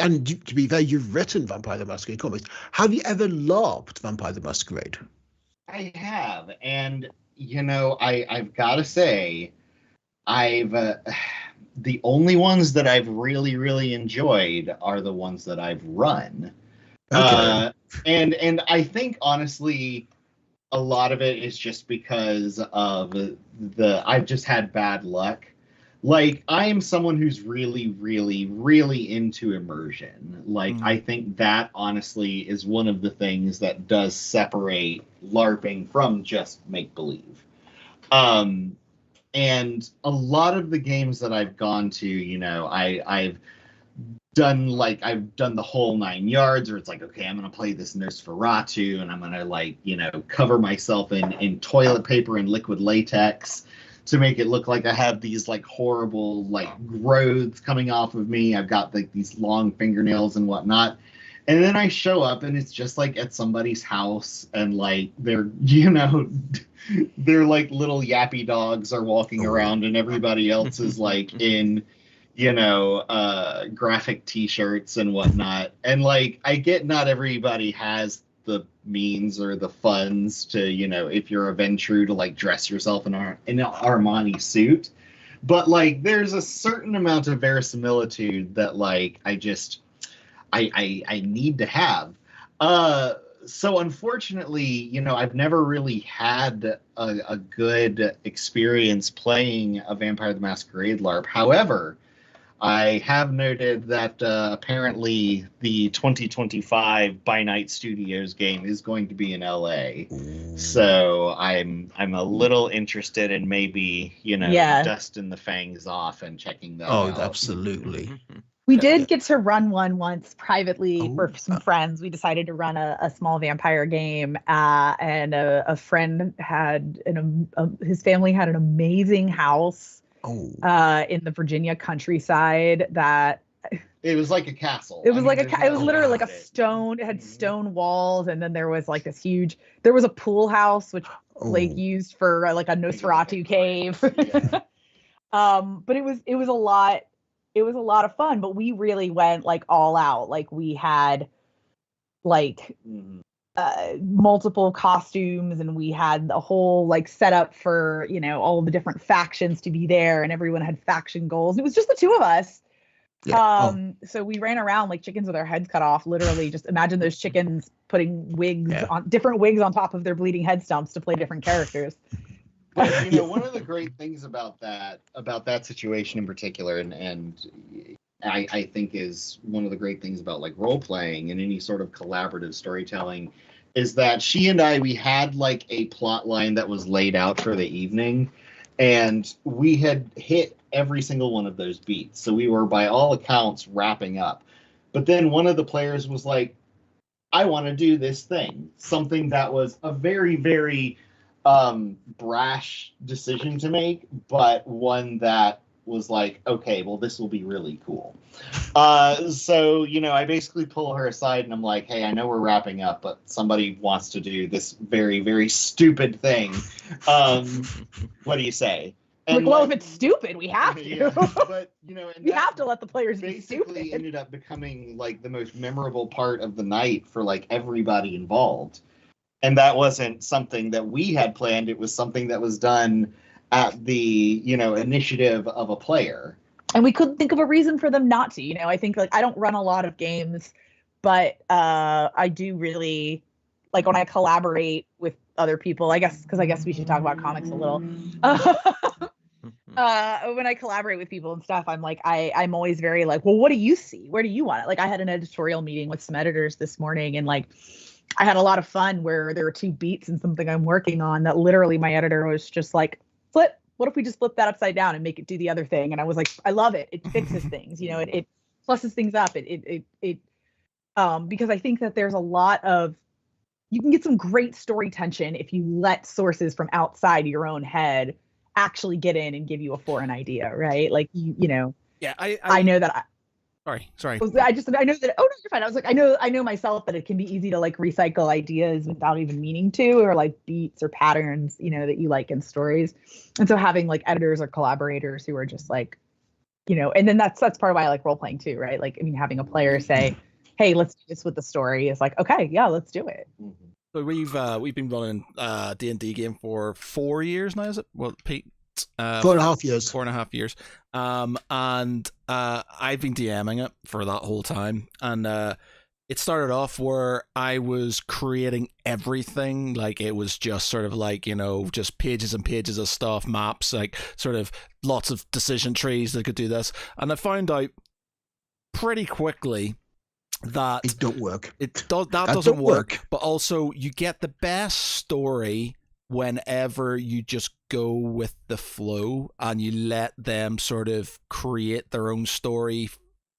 And to be fair, you've written Vampire the Masquerade comics. Have you ever LARPed Vampire the Masquerade? I have. And, you know, I've got to say, the only ones that I've really, really enjoyed are the ones that I've run. Okay. And I think, honestly, a lot of it is just because of I've just had bad luck. Like, I am someone who's really, really, really into immersion. Like, I think that, honestly, is one of the things that does separate LARPing from just make-believe. And a lot of the games that I've gone to, you know, I've done the whole 9 yards, or it's like, okay, I'm going to play this Nosferatu, and I'm going to, like, you know, cover myself in toilet paper and liquid latex to make it look like I have these, like, horrible, like, growths coming off of me. I've got, like, these long fingernails and whatnot. And then I show up, and it's just, like, at somebody's house, and, like, they're, you know, they're, like, little yappy dogs are walking around, and everybody else is, like, in, you know, graphic T-shirts and whatnot. And, like, I get not everybody has the means or the funds to, you know, if you're a Ventru, to, like, dress yourself in an Armani suit. But, like, there's a certain amount of verisimilitude that, like, I need to have. So unfortunately, you know, I've never really had a good experience playing a Vampire the Masquerade LARP. However, I have noted that apparently the 2025 By Night Studios game is going to be in LA. So I'm a little interested in maybe, you know, dusting the fangs off and checking that out. Oh, absolutely. We did get to run one once privately for some friends. We decided to run a small vampire game, and a friend had his family had an amazing house in the Virginia countryside that it was like a castle. It was it was literally like a stone. It had stone walls, and then there was like this huge. There was a pool house which Blake used for like a Nosferatu cave. Yeah. But it was a lot. It was a lot of fun, but we really went like all out. Like we had like multiple costumes, and we had a whole like setup for, you know, all the different factions to be there, and everyone had faction goals. It was just the two of us. Yeah. So we ran around like chickens with our heads cut off. Literally, just imagine those chickens putting different wigs on top of their bleeding head stumps to play different characters. But, you know, one of the great things about that situation in particular, and I think is one of the great things about like role playing and any sort of collaborative storytelling, is that we had like a plot line that was laid out for the evening, and we had hit every single one of those beats. So we were, by all accounts, wrapping up. But then one of the players was like, I want to do this thing, something that was a very, very brash decision to make, but one that was like, okay, well, this will be really cool. So, you know, I basically pull her aside and I'm like, hey, I know we're wrapping up, but somebody wants to do this very, very stupid thing. What do you say? And well, if it's stupid, we have to. Yeah, but, you know, and we have to let the players be stupid. Basically ended up becoming like the most memorable part of the night for like everybody involved. And that wasn't something that we had planned. It was something that was done at the, you know, initiative of a player. And we couldn't think of a reason for them not to. You know, I think like I don't run a lot of games, but I do really like when I collaborate with other people. I guess we should talk about comics a little. when I collaborate with people and stuff, I'm like, I'm always very like, well, what do you see? Where do you want it? Like I had an editorial meeting with some editors this morning, and like I had a lot of fun where there were 2 beats in something I'm working on that literally my editor was just like, flip. What if we just flip that upside down and make it do the other thing? And I was like, I love it. It fixes things, you know, it plusses things up. Because I think that there's a lot of, you can get some great story tension if you let sources from outside your own head actually get in and give you a foreign idea, right? Like you know. Yeah, I know that. Sorry. I know that. Oh no, you're fine. I was like, I know myself that it can be easy to like recycle ideas without even meaning to, or like beats or patterns, you know, that you like in stories. And so having like editors or collaborators who are just like, you know, and then that's part of why I like role playing too, right? Like, I mean, having a player say, "Hey, let's do this with the story," is like, okay, yeah, let's do it. So we've been running D&D game for 4 years now, is it? Well, Pete. 4.5 years. 4.5 years. And I've been DMing it for that whole time. And it started off where I was creating everything. Like it was just sort of like, you know, just pages and pages of stuff, maps, like sort of lots of decision trees that could do this. And I found out pretty quickly that it don't work. That doesn't work. But also you get the best story whenever you just go with the flow and you let them sort of create their own story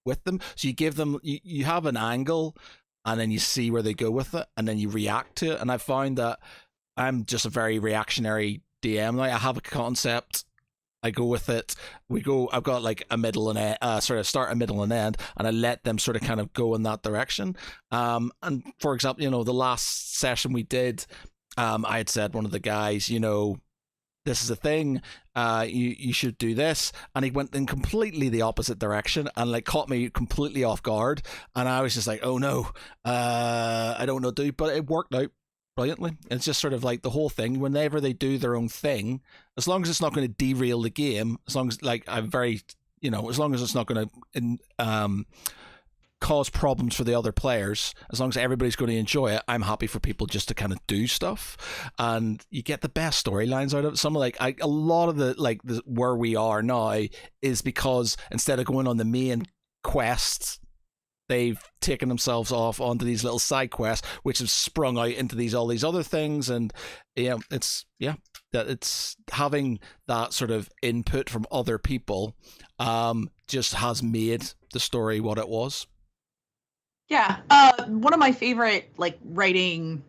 with them. So you give them, you have an angle and then you see where they go with it and then you react to it. And I found that I'm just a very reactionary DM. Like I have a concept, I go with it. I've got like a middle and sort of start, a middle and end, and I let them sort of kind of go in that direction. And for example, you know, the last session we did, I had said one of the guys, you know, this is a thing, you should do this, and he went in completely the opposite direction and like caught me completely off guard, and I was just like, oh no, I don't know, dude, but it worked out brilliantly. It's just sort of like the whole thing, whenever they do their own thing, as long as it's not going to derail the game, as long as like I'm very, you know, as long as it's not going to cause problems for the other players, as long as everybody's going to enjoy it, I'm happy for people just to kind of do stuff, and you get the best storylines out of it. Some like a lot of the like where we are now is because instead of going on the main quests, they've taken themselves off onto these little side quests, which have sprung out into all these other things, and it's having that sort of input from other people just has made the story what it was. Yeah, one of my favorite like writing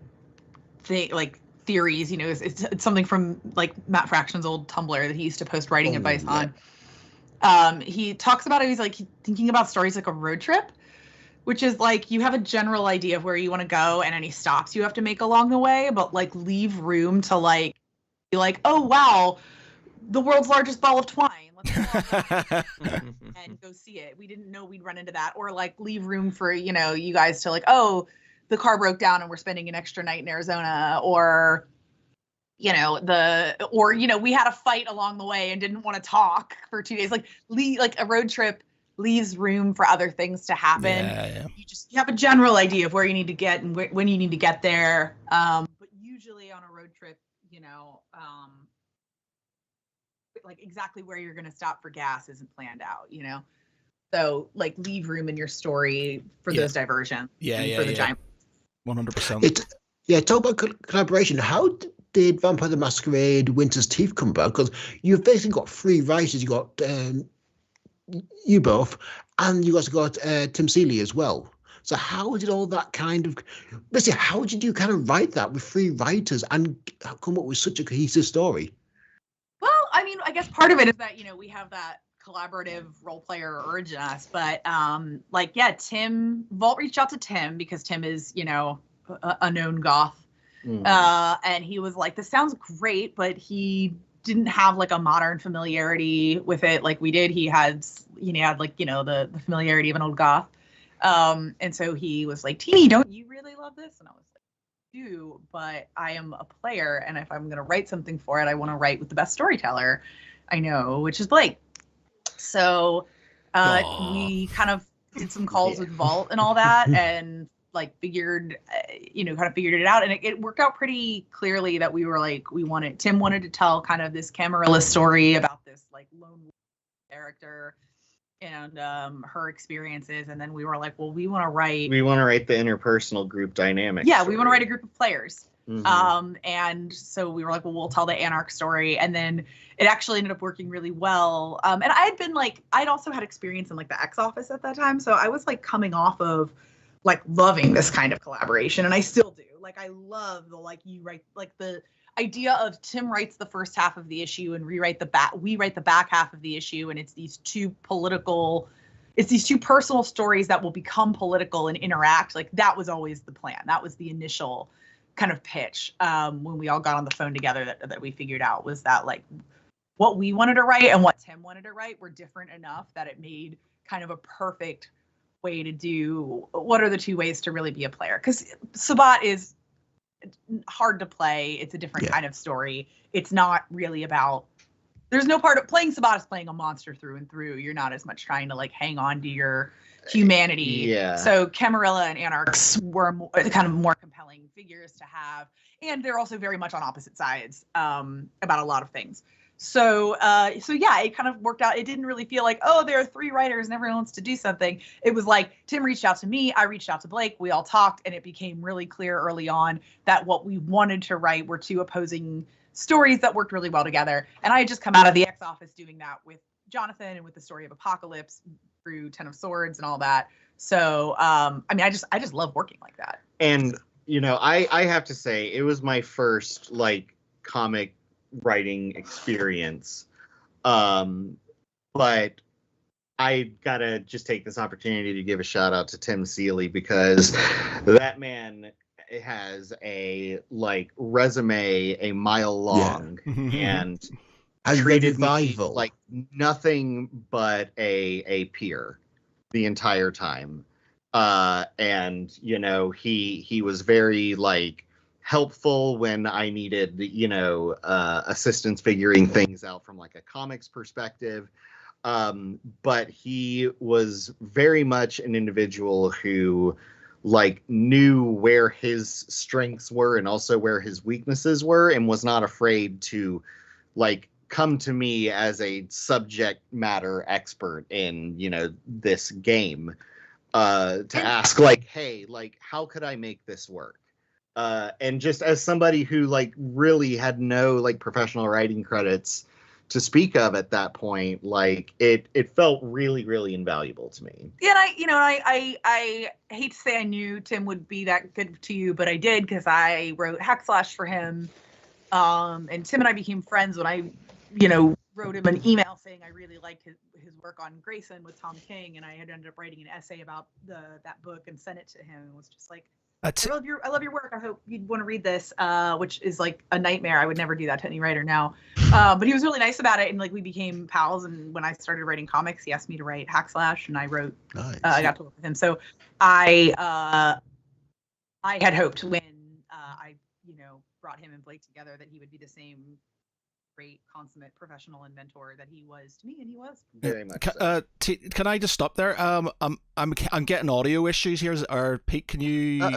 theories, you know, is it's something from like Matt Fraction's old Tumblr that he used to post writing advice on. He talks about it. He's like thinking about stories like a road trip, which is like you have a general idea of where you want to go and any stops you have to make along the way, but like leave room to like be like, oh wow, the world's largest ball of twine. And go see it. We didn't know we'd run into that, or like leave room for, you know, you guys to like, oh, the car broke down and we're spending an extra night in Arizona, or you know, we had a fight along the way and didn't want to talk for 2 days. Like a road trip leaves room for other things to happen. Yeah. You have a general idea of where you need to get and when you need to get there. But usually on a road trip, you know, like exactly where you're going to stop for gas isn't planned out, you know? So like leave room in your story for those diversions. For the giant. 100%. Talk about collaboration. How did Vampire the Masquerade Winter's Teeth come about? Because you've basically got 3 writers. You got you both, and you also got Tim Seeley as well. So how did all that kind of, basically, how did you kind of write that with 3 writers and come up with such a cohesive story? Well, I mean, I guess part of it is that, you know, we have that collaborative role player urge in us, but Vault reached out to Tim because Tim is, you know, a known goth. And he was like, this sounds great, but he didn't have like a modern familiarity with it like we did. He had like, you know, the familiarity of an old goth. And so he was like, Tini, don't you really love this? And I was like, I do, but I am a player, and if I'm going to write something for it, I want to write with the best storyteller I know, which is Blake. So we kind of did some calls with Vault and all that, and like figured it out, and it worked out pretty clearly that we were like, Tim wanted to tell kind of this Camarilla story about this like lone character and her experiences, and then we were like, well, we want to write the interpersonal group dynamic. Yeah, we want to write a group of players. Mm-hmm. And so we were like, well, we'll tell the Anarch story. And then it actually ended up working really well. And I'd also had experience in like the X office at that time. So I was like coming off of like loving this kind of collaboration. And I still do. Like, I love the, like, you write, like the idea of Tim writes the first half of the issue and we write the back half of the issue. And it's these two personal stories that will become political and interact. Like, that was always the plan. That was the initial kind of pitch when we all got on the phone together that we figured out, was that like what we wanted to write and what Tim wanted to write were different enough that it made kind of a perfect way to do what are the two ways to really be a player. Because Sabbat is hard to play. It's a different kind of story. It's not really about, there's no part of playing Sabbat is playing a monster through and through. You're not as much trying to like hang on to your humanity. Yeah. So Camarilla and Anarchs were kind of more compelling figures to have, and they're also very much on opposite sides about a lot of things. So yeah, it kind of worked out. It didn't really feel like, oh, there are three writers and everyone wants to do something. It was like Tim reached out to me, I reached out to Blake, we all talked, and it became really clear early on that what we wanted to write were two opposing stories that worked really well together. And I had just come out of the X office doing that with Jonathan and with the story of Apocalypse through Ten of Swords and all that. So I just love working like that. And I have to say, it was my first like comic writing experience, but I gotta just take this opportunity to give a shout out to Tim Seeley, because that man has a like resume a mile long and treated me like nothing but a peer the entire time. And he was very like helpful when I needed assistance figuring things out from like a comics perspective. But he was very much an individual who like knew where his strengths were and also where his weaknesses were, and was not afraid to like come to me as a subject matter expert in this game to ask like, hey, like, how could I make this work? And just as somebody who like really had no like professional writing credits to speak of at that point, like it felt really, really invaluable to me. Yeah, and I hate to say I knew Tim would be that good to you, but I did, because I wrote Hackslash for him. And Tim and I became friends when I, wrote him an email saying I really liked his work on Grayson with Tom King, and I had ended up writing an essay about that book and sent it to him. It was just like, I love your work. I hope you'd want to read this, which is like a nightmare. I would never do that to any writer now. But he was really nice about it, and like we became pals. And when I started writing comics, he asked me to write Hackslash, and I wrote. Nice. I got to work with him. So I had hoped when I brought him and Blake together that he would be the same great consummate professional and mentor that he was to me, and he was very much. Can I just stop there? I'm getting audio issues here. Or Pete, can you?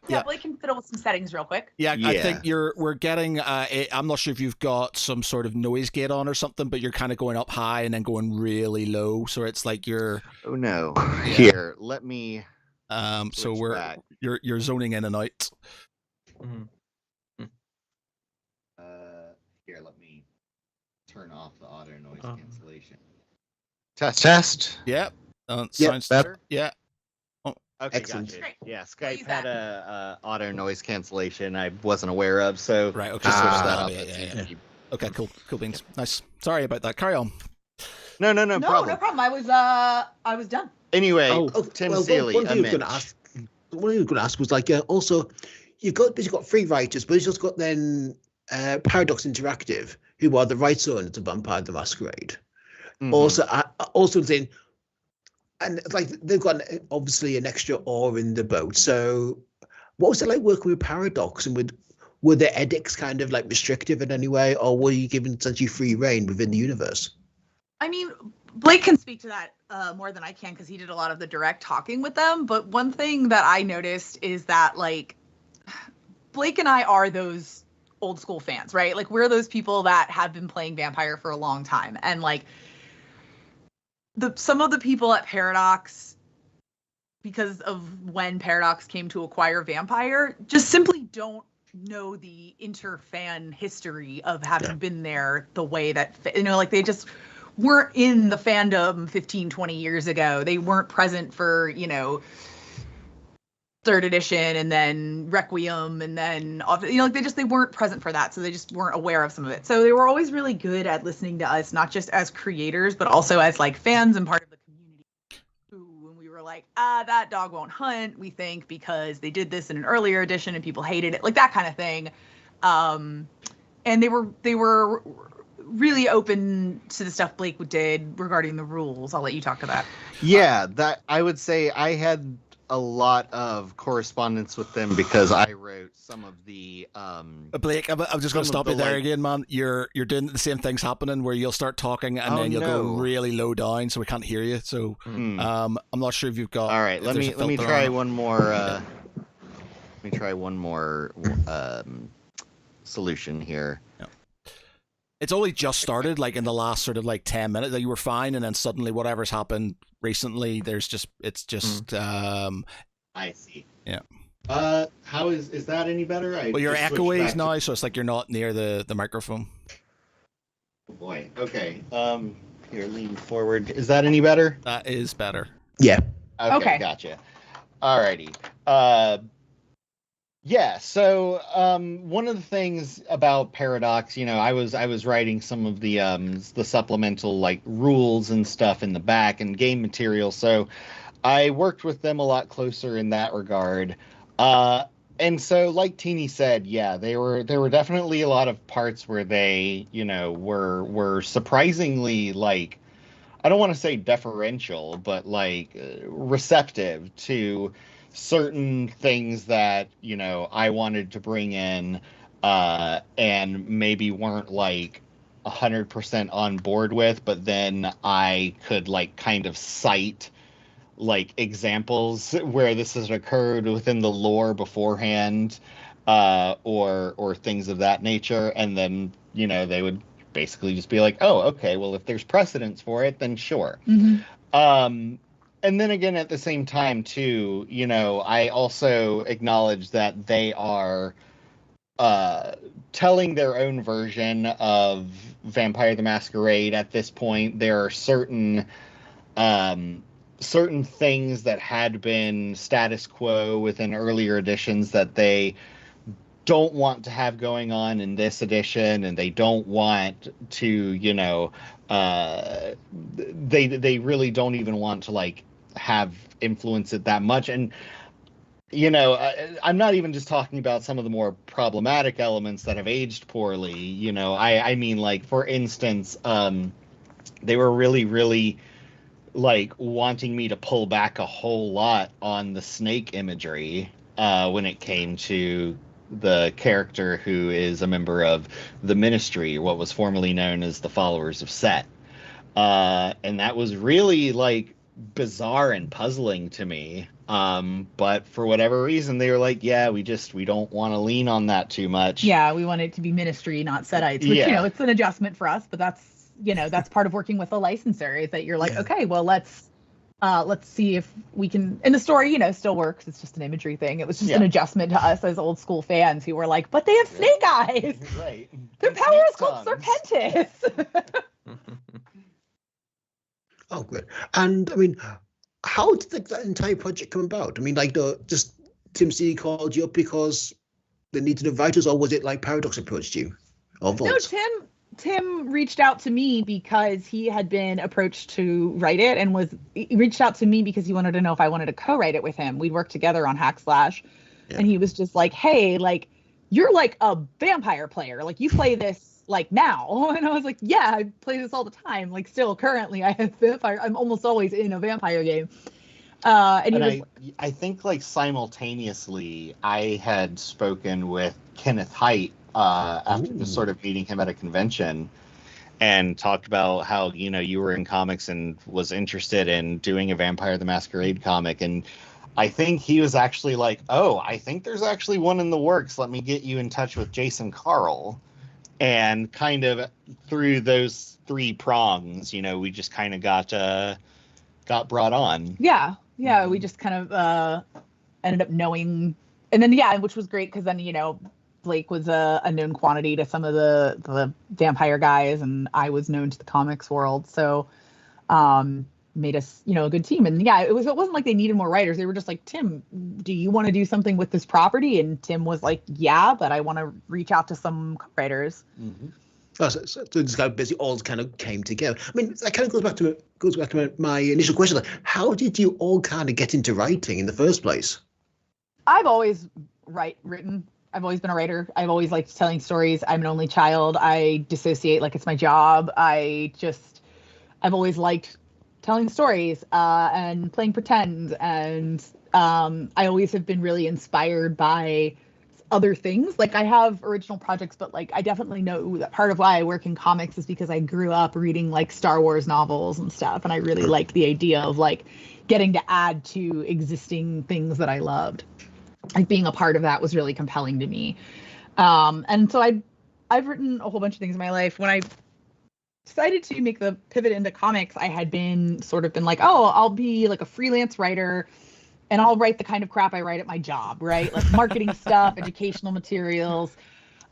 Yeah, Blake can fiddle with some settings real quick. Yeah, I think we're getting. I'm not sure if you've got some sort of noise gate on or something, but you're kind of going up high and then going really low, so it's like you're. Oh no! Yeah. Here, let me. So you're zoning in and out. Mm-hmm. Here, let me turn off the auto noise cancellation. Test. Yep. Sounds better. Yeah. Oh, okay, excellent. Gotcha. Yeah, Skype had a auto noise cancellation I wasn't aware of, so right. Okay. Just switch that up. Yeah. Okay. Cool beans. Nice. Sorry about that. Carry on. No problem. No problem. I was done. Anyway, Tim Seeley. One thing I was going to ask was like, also, you've got three writers, but you've just got then Paradox Interactive, who are the rights owners of Vampire the Masquerade. Mm-hmm. Also saying, and like they've got obviously an extra oar in the boat. So, what was it like working with Paradox, and were their edicts kind of like restrictive in any way, or were you given essentially free reign within the universe? I mean, Blake can speak to that more than I can because he did a lot of the direct talking with them. But one thing that I noticed is that, like, Blake and I are those old school fans, right? Like, we're those people that have been playing Vampire for a long time. And, like, some of the people at Paradox, because of when Paradox came to acquire Vampire, just simply don't know the inter-fan history of having been there the way that, you know, like, they just weren't in the fandom 15, 20 years ago. They weren't present for, you know, third edition and then Requiem and then, you know, like, they weren't present for that. So they just weren't aware of some of it. So they were always really good at listening to us, not just as creators, but also as, like, fans and part of the community. When we were like, that dog won't hunt, we think, because they did this in an earlier edition and people hated it, like that kind of thing. And they were really open to the stuff Blake did regarding the rules. I'll let you talk to that. Yeah, that I would say I had a lot of correspondence with them because I wrote some of the Blake, I'm just going to stop you there again, man. You're doing the same things happening where you'll start talking and then you'll go really low down so we can't hear you. So I'm not sure if you've got. All right, let me try one more. Let me try one more solution here. Yeah. It's only just started, like, in the last sort of, like, 10 minutes that you were fine, and then suddenly whatever's happened recently, it's just I see. Yeah. How is that any better? Well, you're echoey now, so it's like you're not near the microphone. Oh boy. Okay. Here, lean forward. Is that any better? That is better. Yeah. Okay. Gotcha. Alrighty. Yeah, so one of the things about Paradox, you know, I was writing some of the supplemental, like, rules and stuff in the back and game material, so I worked with them a lot closer in that regard. And so, like Tini said, yeah, there were definitely a lot of parts where they, you know, were surprisingly, like, I don't want to say deferential, but, like, receptive to certain things that, you know, I wanted to bring in and maybe weren't, like, 100% on board with, but then I could, like, kind of cite, like, examples where this has occurred within the lore beforehand, or things of that nature, and then, you know, they would basically just be like, oh, okay, well, if there's precedence for it, then sure. And then again, at the same time, too, you know, I also acknowledge that they are telling their own version of Vampire the Masquerade at this point. There are certain things that had been status quo within earlier editions that they don't want to have going on in this edition, and they don't want to, you know, they really don't even want to, like, have influence it that much. And, you know, I'm not even just talking about some of the more problematic elements that have aged poorly. You know, I mean, like, for instance, they were really, like, wanting me to pull back a whole lot on the snake imagery when it came to the character who is a member of the Ministry, what was formerly known as the Followers of Set. And that was really, like, bizarre and puzzling to me. But for whatever reason, they were like, yeah, we don't want to lean on that too much. Yeah, we want it to be Ministry, not Setites, which, you know, it's an adjustment for us, but that's, you know, that's part of working with a licensor, is that you're like, okay, well, let's see if we can, and the story, you know, still works. It's just an imagery thing. It was just an adjustment to us as old school fans who were like, but they have snake eyes. Right. Their power is called Serpentis. Oh, good. And I mean, how did that entire project come about? I mean, like, just Tim C called you up because they needed writers, or was it like Paradox approached you? Or Vault? No, Tim reached out to me because he had been approached to write it, and he reached out to me because he wanted to know if I wanted to co-write it with him. We'd worked together on Hackslash, and he was just like, hey, like, you're like a vampire player. Like, you play this, like, now. And I was like, yeah, I play this all the time. Like, still currently I have vampire. I'm almost always in a vampire game. And I think, like, simultaneously I had spoken with Kenneth Haidt after just sort of meeting him at a convention, and talked about how, you know, you were in comics and was interested in doing a Vampire the Masquerade comic. And I think he was actually like, oh, I think there's actually one in the works. Let me get you in touch with Jason Carl. And kind of through those three prongs, you know, we just kind of got brought on. Yeah. We just kind of ended up knowing, and then which was great because then, you know, Blake was a known quantity to some of the vampire guys, and I was known to the comics world, so made us, you know, a good team. And it wasn't like they needed more writers. They were just like, Tim, do you want to do something with this property? And Tim was like, yeah, but I want to reach out to some writers. Mm-hmm. Oh, so this guy basically all kind of came together. I mean, that kind of goes back to my initial question. Like, how did you all kind of get into writing in the first place? I've always written. I've always been a writer. I've always liked telling stories. I'm an only child. I dissociate like it's my job. I've always liked telling stories and playing pretend. And I always have been really inspired by other things. Like, I have original projects, but like I definitely know that part of why I work in comics is because I grew up reading like Star Wars novels and stuff, and I really like the idea of like getting to add to existing things that I loved. Like, being a part of that was really compelling to me. And so I've written a whole bunch of things in my life. When I decided to make the pivot into comics, I had been like, oh, I'll be like a freelance writer, and I'll write the kind of crap I write at my job, right? Like marketing stuff, educational materials.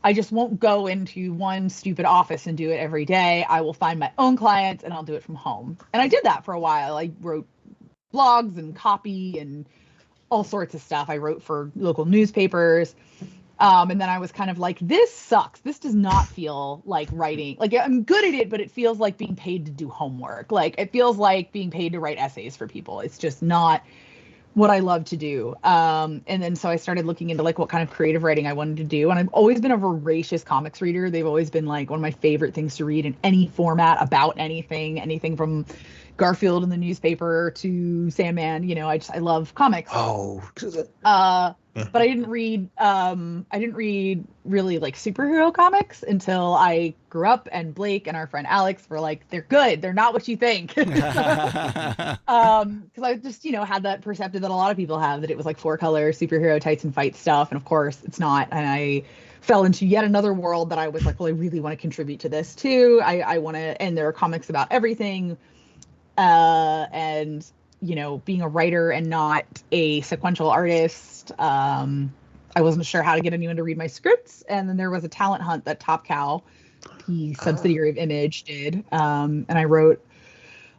I just won't go into one stupid office and do it every day. I will find my own clients and I'll do it from home. And I did that for a while. I wrote blogs and copy and all sorts of stuff. I wrote for local newspapers. And then I was kind of like, this sucks. This does not feel like writing. Like, I'm good at it, but it feels like being paid to do homework. Like, it feels like being paid to write essays for people. It's just not what I love to do. And then so I started looking into like what kind of creative writing I wanted to do. And I've always been a voracious comics reader. They've always been like one of my favorite things to read in any format about anything from Garfield in the newspaper to Sandman. You know, I love comics. Oh, but I didn't read really like superhero comics until I grew up, and Blake and our friend Alex were like, they're good. They're not what you think. Because I just, you know, had that perception that a lot of people have, that it was like 4-color superhero tights and fight stuff. And of course it's not. And I fell into yet another world that I was like, well, I really want to contribute to this too. I want to, and there are comics about everything. And you know, being a writer and not a sequential artist, I wasn't sure how to get anyone to read my scripts. And then there was a talent hunt that Top Cow, the subsidiary of Image, did. And I wrote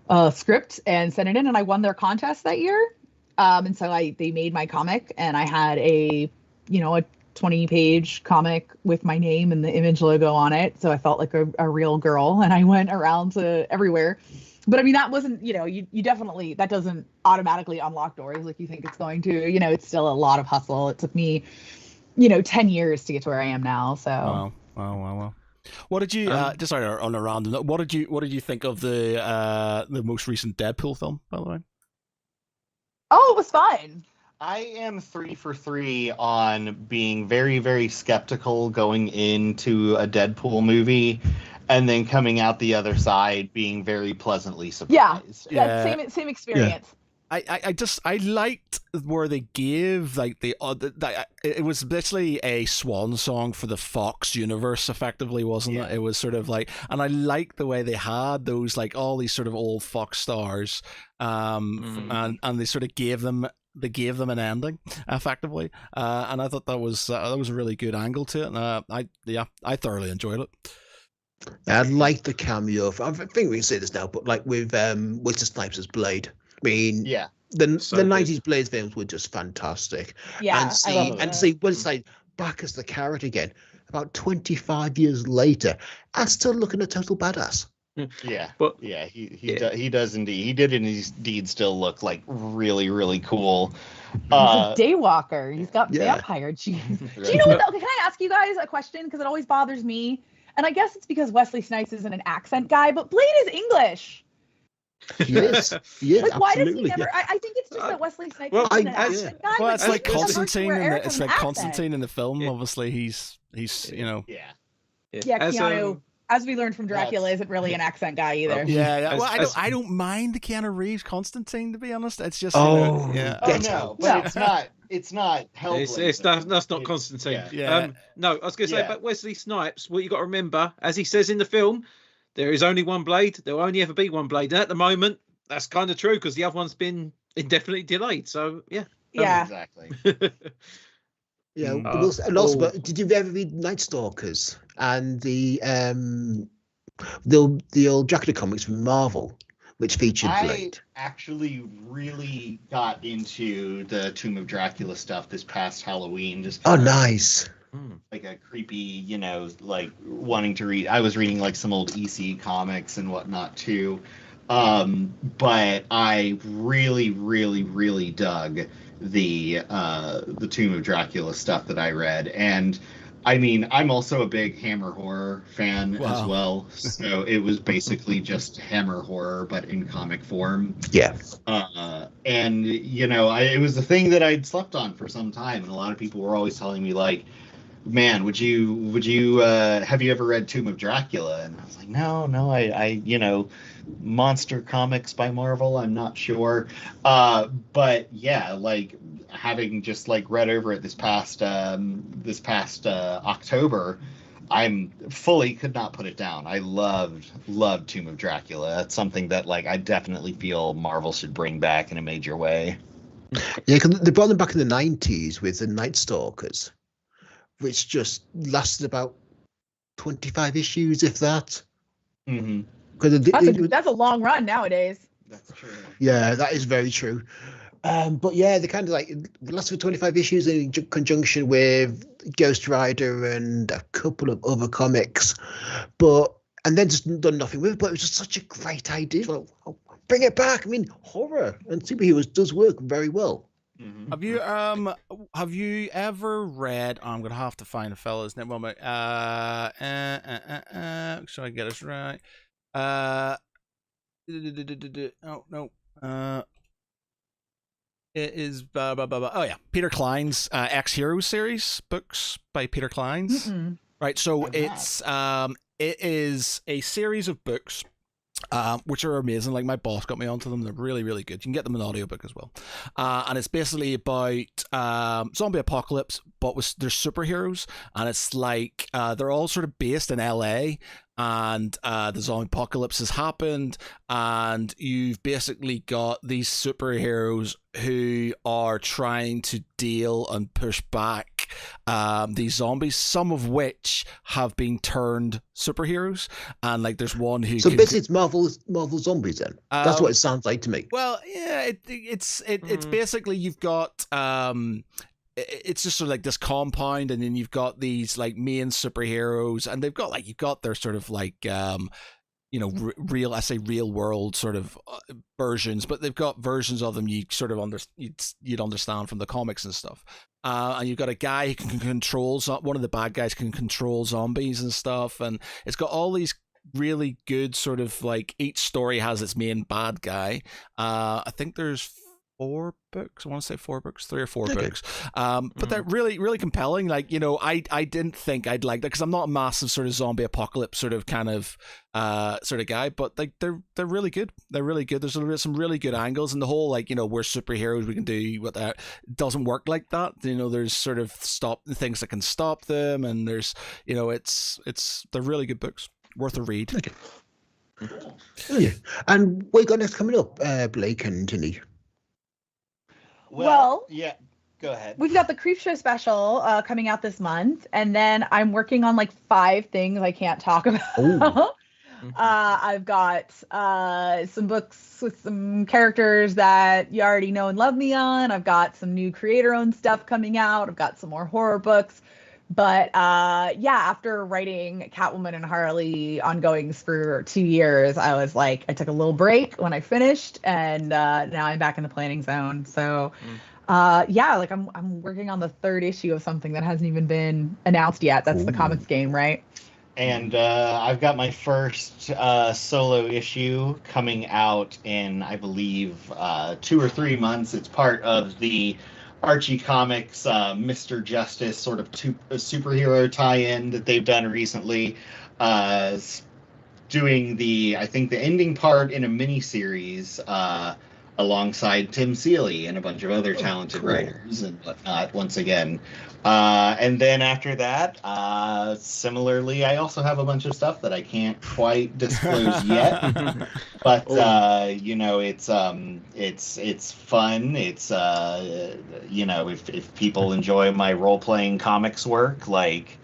a script and sent it in, and I won their contest that year. And so they made my comic, and I had a 20-page comic with my name and the Image logo on it. So I felt like a real girl, and I went around to everywhere. But I mean, that wasn't, you know, you definitely, that doesn't automatically unlock doors like you think it's going to. You know, it's still a lot of hustle. It took me, 10 years to get to where I am now. So. Wow. What did you just sorry on a random note, what did you think of the most recent Deadpool film, by the way? Oh, it was fun. I am 3 for 3 on being very, very skeptical going into a Deadpool movie, and then coming out the other side being very pleasantly surprised. Yeah. Same experience. Yeah. I liked where they gave like it was literally a swan song for the Fox universe, effectively, wasn't it? It was sort of like, and I liked the way they had those like all these sort of old Fox stars, and they sort of gave them an ending, effectively, and I thought that was a really good angle to it, and I thoroughly enjoyed it. I like the cameo. I think we can say this now, but like with Wesley Snipes as Blade. I mean, yeah, the 90s Blade films were just fantastic. Yeah, and see Wesley Snipes back as the character again about 25 years later, and still looking a total badass. Yeah, but he does indeed. He did indeed still look like really, really cool. He's a daywalker. He's got vampire genes. Do you know what? Can I ask you guys a question? Because it always bothers me. And I guess it's because Wesley Snipes isn't an accent guy, but Blade is English. He is. Yeah, like, why does he never? I think it's just that Wesley Snipes isn't an accent guy. Well, it's like Constantine. Constantine in the film. Obviously, he's Yeah, Keanu As we learned from Dracula, That's- isn't really an accent guy either. Yeah. Well, As- I don't mind the Keanu Reeves Constantine, to be honest. It's just Oh, Oh Get no, out. but No. it's not Hellblazer. That's not It's- Constantine. Yeah. No, I was going to say Yeah. about Wesley Snipes. What you got to remember, as he says in the film, there is only one blade. There will only ever be one blade. And at the moment, that's kind of true because the other one's been indefinitely delayed. So yeah. Yeah. Exactly. Yeah, Mm. and also, but did you ever read Night Stalkers and the old Dracula comics from Marvel, which featured I Blade? actually really got into the Tomb of Dracula stuff this past Halloween. Just Oh, nice. like a creepy, like wanting to read. I was reading like some old EC comics and whatnot too. But I really, really, really dug the Tomb of Dracula stuff that I read. And I mean, I'm also a big Hammer horror fan Wow. as well. So it was basically just Hammer horror, but in comic form. Yeah. And it was a thing that I'd slept on for some time, and a lot of people were always telling me like, man, would you have you ever read Tomb of Dracula? And I was like, no, I monster comics by Marvel, I'm not sure. But yeah, like having just like read over it this past October, I'm fully could not put it down. I loved Tomb of Dracula. That's something that like I definitely feel Marvel should bring back in a major way. Yeah, 'cause they brought them back in the 90s with the Night Stalkers, which just lasted about 25 issues, if that. Mm-hmm. That's a long run nowadays. That's true. Yeah, that is very true. But yeah, they kind of like it lasted for 25 issues in conjunction with Ghost Rider and a couple of other comics, and then just done nothing with it. But it was just such a great idea. Like, oh, bring it back. I mean, horror and superheroes does work very well. Mm-hmm. Have you ever read? I'm gonna have to find a fella's name. Moment. So I get this right. Oh no. It is oh yeah, Peter Klein's X Heroes series books by Peter Klein's. Mm-mm. Right, so I've it is a series of books which are amazing. Like my boss got me onto them. They're really, really good. You can get them in audiobook as well. And it's basically about zombie apocalypse, but they're superheroes. And it's like they're all sort of based in LA. And the zombie apocalypse has happened. And you've basically got these superheroes who are trying to deal and push back these zombies, some of which have been turned superheroes. And like there's one who So basically, it's Marvel zombies. Then that's what it sounds like to me. Well, yeah, it's basically you've got it's just sort of like this compound, and then you've got these like main superheroes, and they've got like you've got their sort of like real world sort of versions, but they've got versions of them you sort of you'd understand from the comics and stuff. And you've got a guy who can control one of the bad guys can control zombies and stuff, and it's got all these really good sort of like each story has its main bad guy. I think there's 4 books. I want to say 4 books, 3 or 4 books. But they're really, really compelling. Like, I didn't think I'd like that because I'm not a massive sort of zombie apocalypse sort of kind of sort of guy, but like they're really good. They're really good. There's some really good angles, and the whole like, we're superheroes, we can do what that doesn't work like that. There's sort of things that can stop them, and there's they're really good books. Worth a read. Okay. Oh, yeah. And what you got next coming up, Blake and Tini? Well, yeah, go ahead. We've got the Creep Show special coming out this month, and then I'm working on like 5 things I can't talk about. I've got some books with some characters that you already know and love me on. I've got some new creator-owned stuff coming out. I've got some more horror books. But after writing Catwoman and Harley ongoings for 2 years, I was like, I took a little break when I finished, and now I'm back in the planning zone. So, I'm working on the 3rd issue of something that hasn't even been announced yet. That's the Comics game, right? And I've got my first solo issue coming out in, I believe, 2 or 3 months. It's part of the Archie Comics Mr. Justice sort of superhero tie-in that they've done recently. doing I think the ending part in a miniseries alongside Tim Seeley and a bunch of other talented writers and whatnot, once again. And then after that, similarly, I also have a bunch of stuff that I can't quite disclose yet. But it's fun. It's if people enjoy my role-playing comics work, like,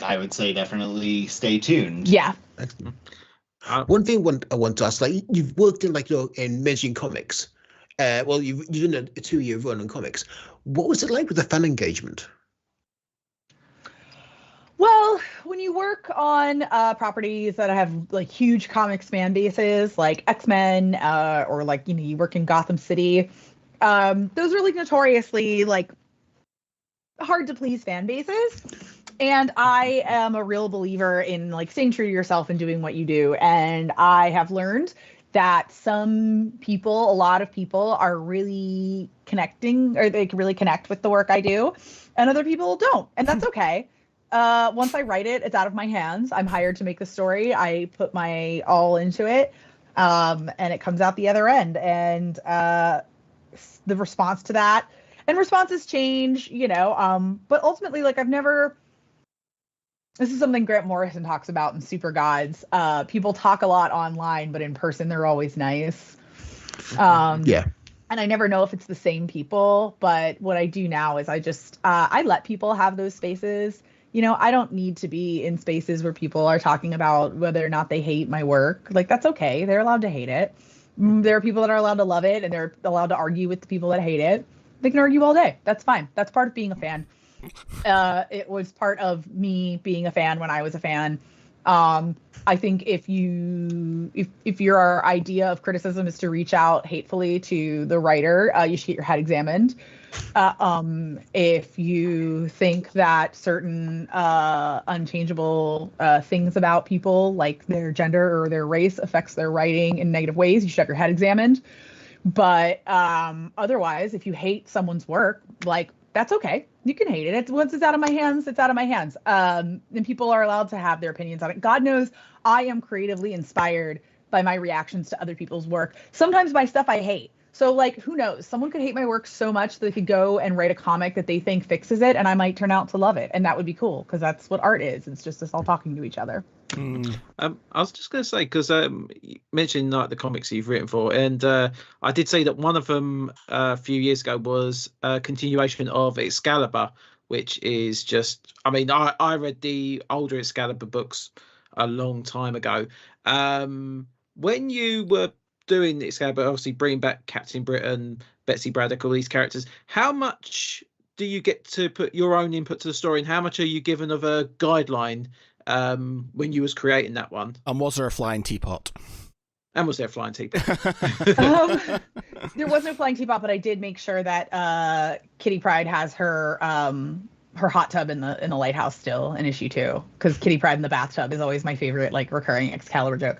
I would say definitely stay tuned. Yeah. One thing I want to ask, like, you've worked in in mentioning comics. Well, you've done a 2-year run on comics. What was it like with the fan engagement? Well, when you work on properties that have like huge comics fan bases, like X-Men, or you work in Gotham City, those are like notoriously like hard to please fan bases. And I am a real believer in like staying true to yourself and doing what you do. And I have learned that some people, a lot of people, are really connecting, or they can really connect with the work I do, and other people don't. And that's okay. Once I write it, it's out of my hands. I'm hired to make the story. I put my all into it, and it comes out the other end. And the response to that, and responses change, but ultimately, like, this is something Grant Morrison talks about in Super Gods. People talk a lot online, but in person, they're always nice. Yeah. And I never know if it's the same people, but what I do now is I let people have those spaces. I don't need to be in spaces where people are talking about whether or not they hate my work. Like, that's okay. They're allowed to hate it. There are people that are allowed to love it, and they're allowed to argue with the people that hate it. They can argue all day. That's fine. That's part of being a fan. It was part of me being a fan when I was a fan. I think if your idea of criticism is to reach out hatefully to the writer, you should get your head examined. If you think that certain unchangeable things about people, like their gender or their race, affects their writing in negative ways, you should have your head examined. But otherwise, if you hate someone's work, like, that's okay. You can hate it. Once it's out of my hands, it's out of my hands. And people are allowed to have their opinions on it. God knows I am creatively inspired by my reactions to other people's work, sometimes by stuff I hate. So, like, who knows? Someone could hate my work so much that they could go and write a comic that they think fixes it, and I might turn out to love it. And that would be cool, because that's what art is. It's just us all talking to each other. I was just going to say, because you mentioned like the comics you've written for, and I did say that one of them a few years ago was a continuation of Excalibur, which is just, I mean, I read the older Excalibur books a long time ago. When you were doing Excalibur, obviously bringing back Captain Britain, Betsy Braddock, all these characters, how much do you get to put your own input to the story, and how much are you given of a guideline when you was creating that one? And was there a flying teapot? And was there a flying teapot? There was no flying teapot, but I did make sure that Kitty Pryde has her hot tub in the lighthouse still in issue 2, because Kitty Pryde in the bathtub is always my favorite, like, recurring Excalibur joke.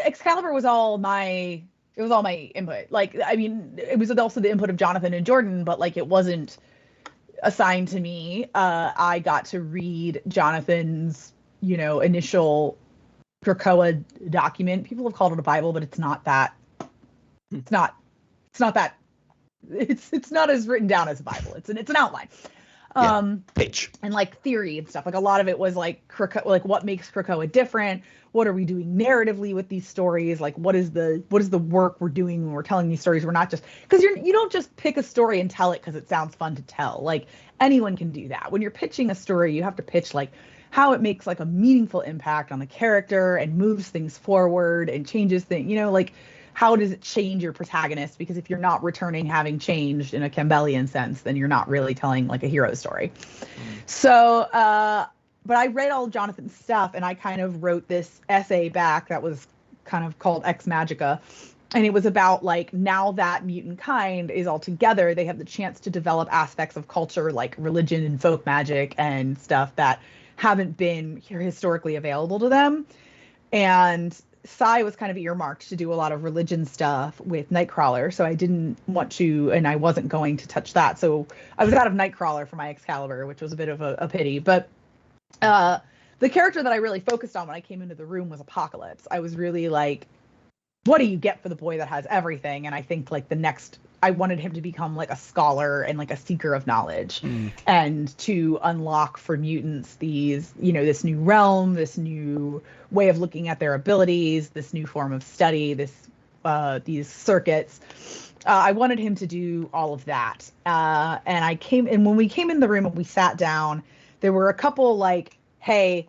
Excalibur was all my input. Like, I mean, it was also the input of Jonathan and Jordan, but like, it wasn't assigned to me. I got to read Jonathan's, initial Krakoa document. People have called it a Bible, but it's not that. It's not that. It's not as written down as a Bible. It's an outline. Pitch and like theory and stuff. Like, a lot of it was like like what makes Krakoa different. What are we doing narratively with these stories? Like, what is the work we're doing when we're telling these stories? We're not just, because you don't just pick a story and tell it because it sounds fun to tell. Like, anyone can do that. When you're pitching a story, you have to pitch like how it makes like a meaningful impact on the character and moves things forward and changes things. Like, how does it change your protagonist? Because if you're not returning having changed in a Campbellian sense, then you're not really telling like a hero story. So, but I read all of Jonathan's stuff, and I kind of wrote this essay back that was kind of called Ex Magica. And it was about like, now that mutant kind is all together, they have the chance to develop aspects of culture like religion and folk magic and stuff that haven't been here historically available to them. And Psy was kind of earmarked to do a lot of religion stuff with Nightcrawler, so I didn't want to, and I wasn't going to touch that. So I was out of Nightcrawler for my Excalibur, which was a bit of a pity. But the character that I really focused on when I came into the room was Apocalypse. I was really like, what do you get for the boy that has everything? And I think like I wanted him to become like a scholar and like a seeker of knowledge, and to unlock for mutants these, this new realm, this new way of looking at their abilities, this new form of study, these circuits. I wanted him to do all of that. And when we came in the room and we sat down, there were a couple like, hey,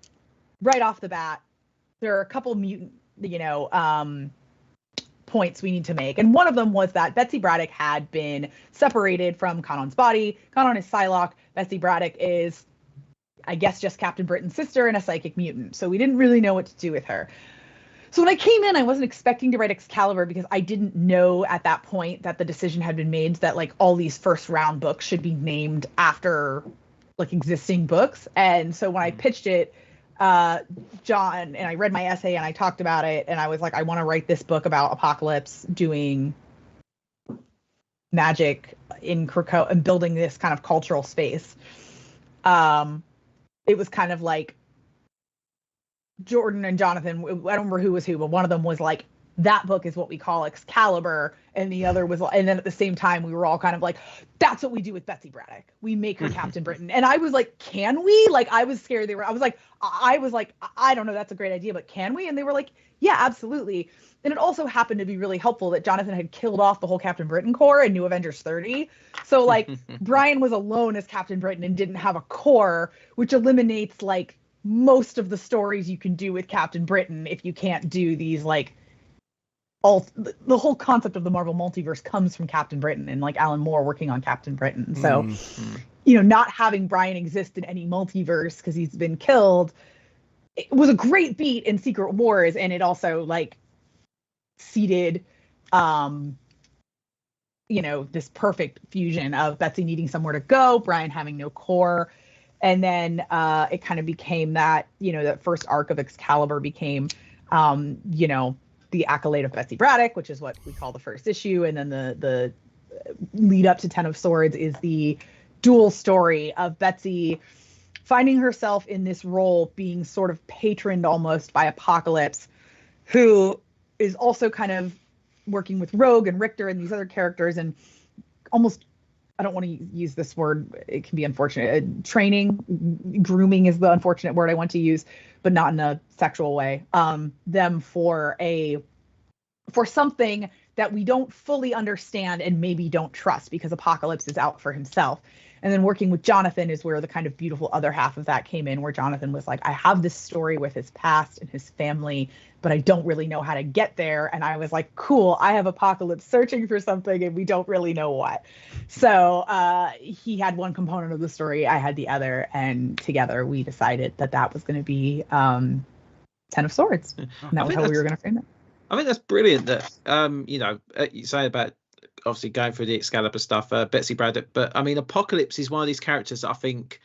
right off the bat, there are a couple mutant, points we need to make. And one of them was that Betsy Braddock had been separated from Kanon's body. Kanon is Psylocke. Betsy Braddock is, I guess, just Captain Britain's sister and a psychic mutant. So we didn't really know what to do with her. So when I came in, I wasn't expecting to write Excalibur because I didn't know at that point that the decision had been made that like all these first round books should be named after like existing books. And so when I pitched it, John, and I read my essay and I talked about it, and I was like, I want to write this book about Apocalypse doing magic in Krakoa and building this kind of cultural space. It was kind of like Jordan and Jonathan, I don't remember who was who, but one of them was like, that book is what we call Excalibur, and the other was, and then at the same time we were all kind of like, that's what we do with Betsy Braddock, we make her Captain Britain. And I was like, can we? Like, I was scared. I was like, I don't know, that's a great idea, but can we? And they were like, yeah, absolutely. And it also happened to be really helpful that Jonathan had killed off the whole Captain Britain corps in New Avengers 30. So like Brian was alone as Captain Britain and didn't have a corps, which eliminates like most of the stories you can do with Captain Britain if you can't do these like the whole concept of the Marvel multiverse comes from Captain Britain and like Alan Moore working on Captain Britain. So, not having Brian exist in any multiverse because he's been killed, it was a great beat in Secret Wars, and it also like seeded, this perfect fusion of Betsy needing somewhere to go, Brian having no core. And then it kind of became that, that first arc of Excalibur became, the Accolade of Betsy Braddock, which is what we call the first issue. And then the lead up to Ten of Swords is the dual story of Betsy finding herself in this role, being sort of patroned almost by Apocalypse, who is also kind of working with Rogue and Richter and these other characters, and almost, I don't want to use this word, it can be unfortunate, grooming is the unfortunate word I want to use, but not in a sexual way, them for something that we don't fully understand and maybe don't trust because Apocalypse is out for himself. And then working with Jonathan is where the kind of beautiful other half of that came in, where Jonathan was like, I have this story with his past and his family, but I don't really know how to get there. And I was like, cool, I have Apocalypse searching for something and we don't really know what. So he had one component of the story, I had the other, and together we decided that was going to be Ten of Swords. And that was how we were going to frame it. I think that's brilliant that, you say about obviously going through the Excalibur stuff, Betsy Braddock, but I mean, Apocalypse is one of these characters that I think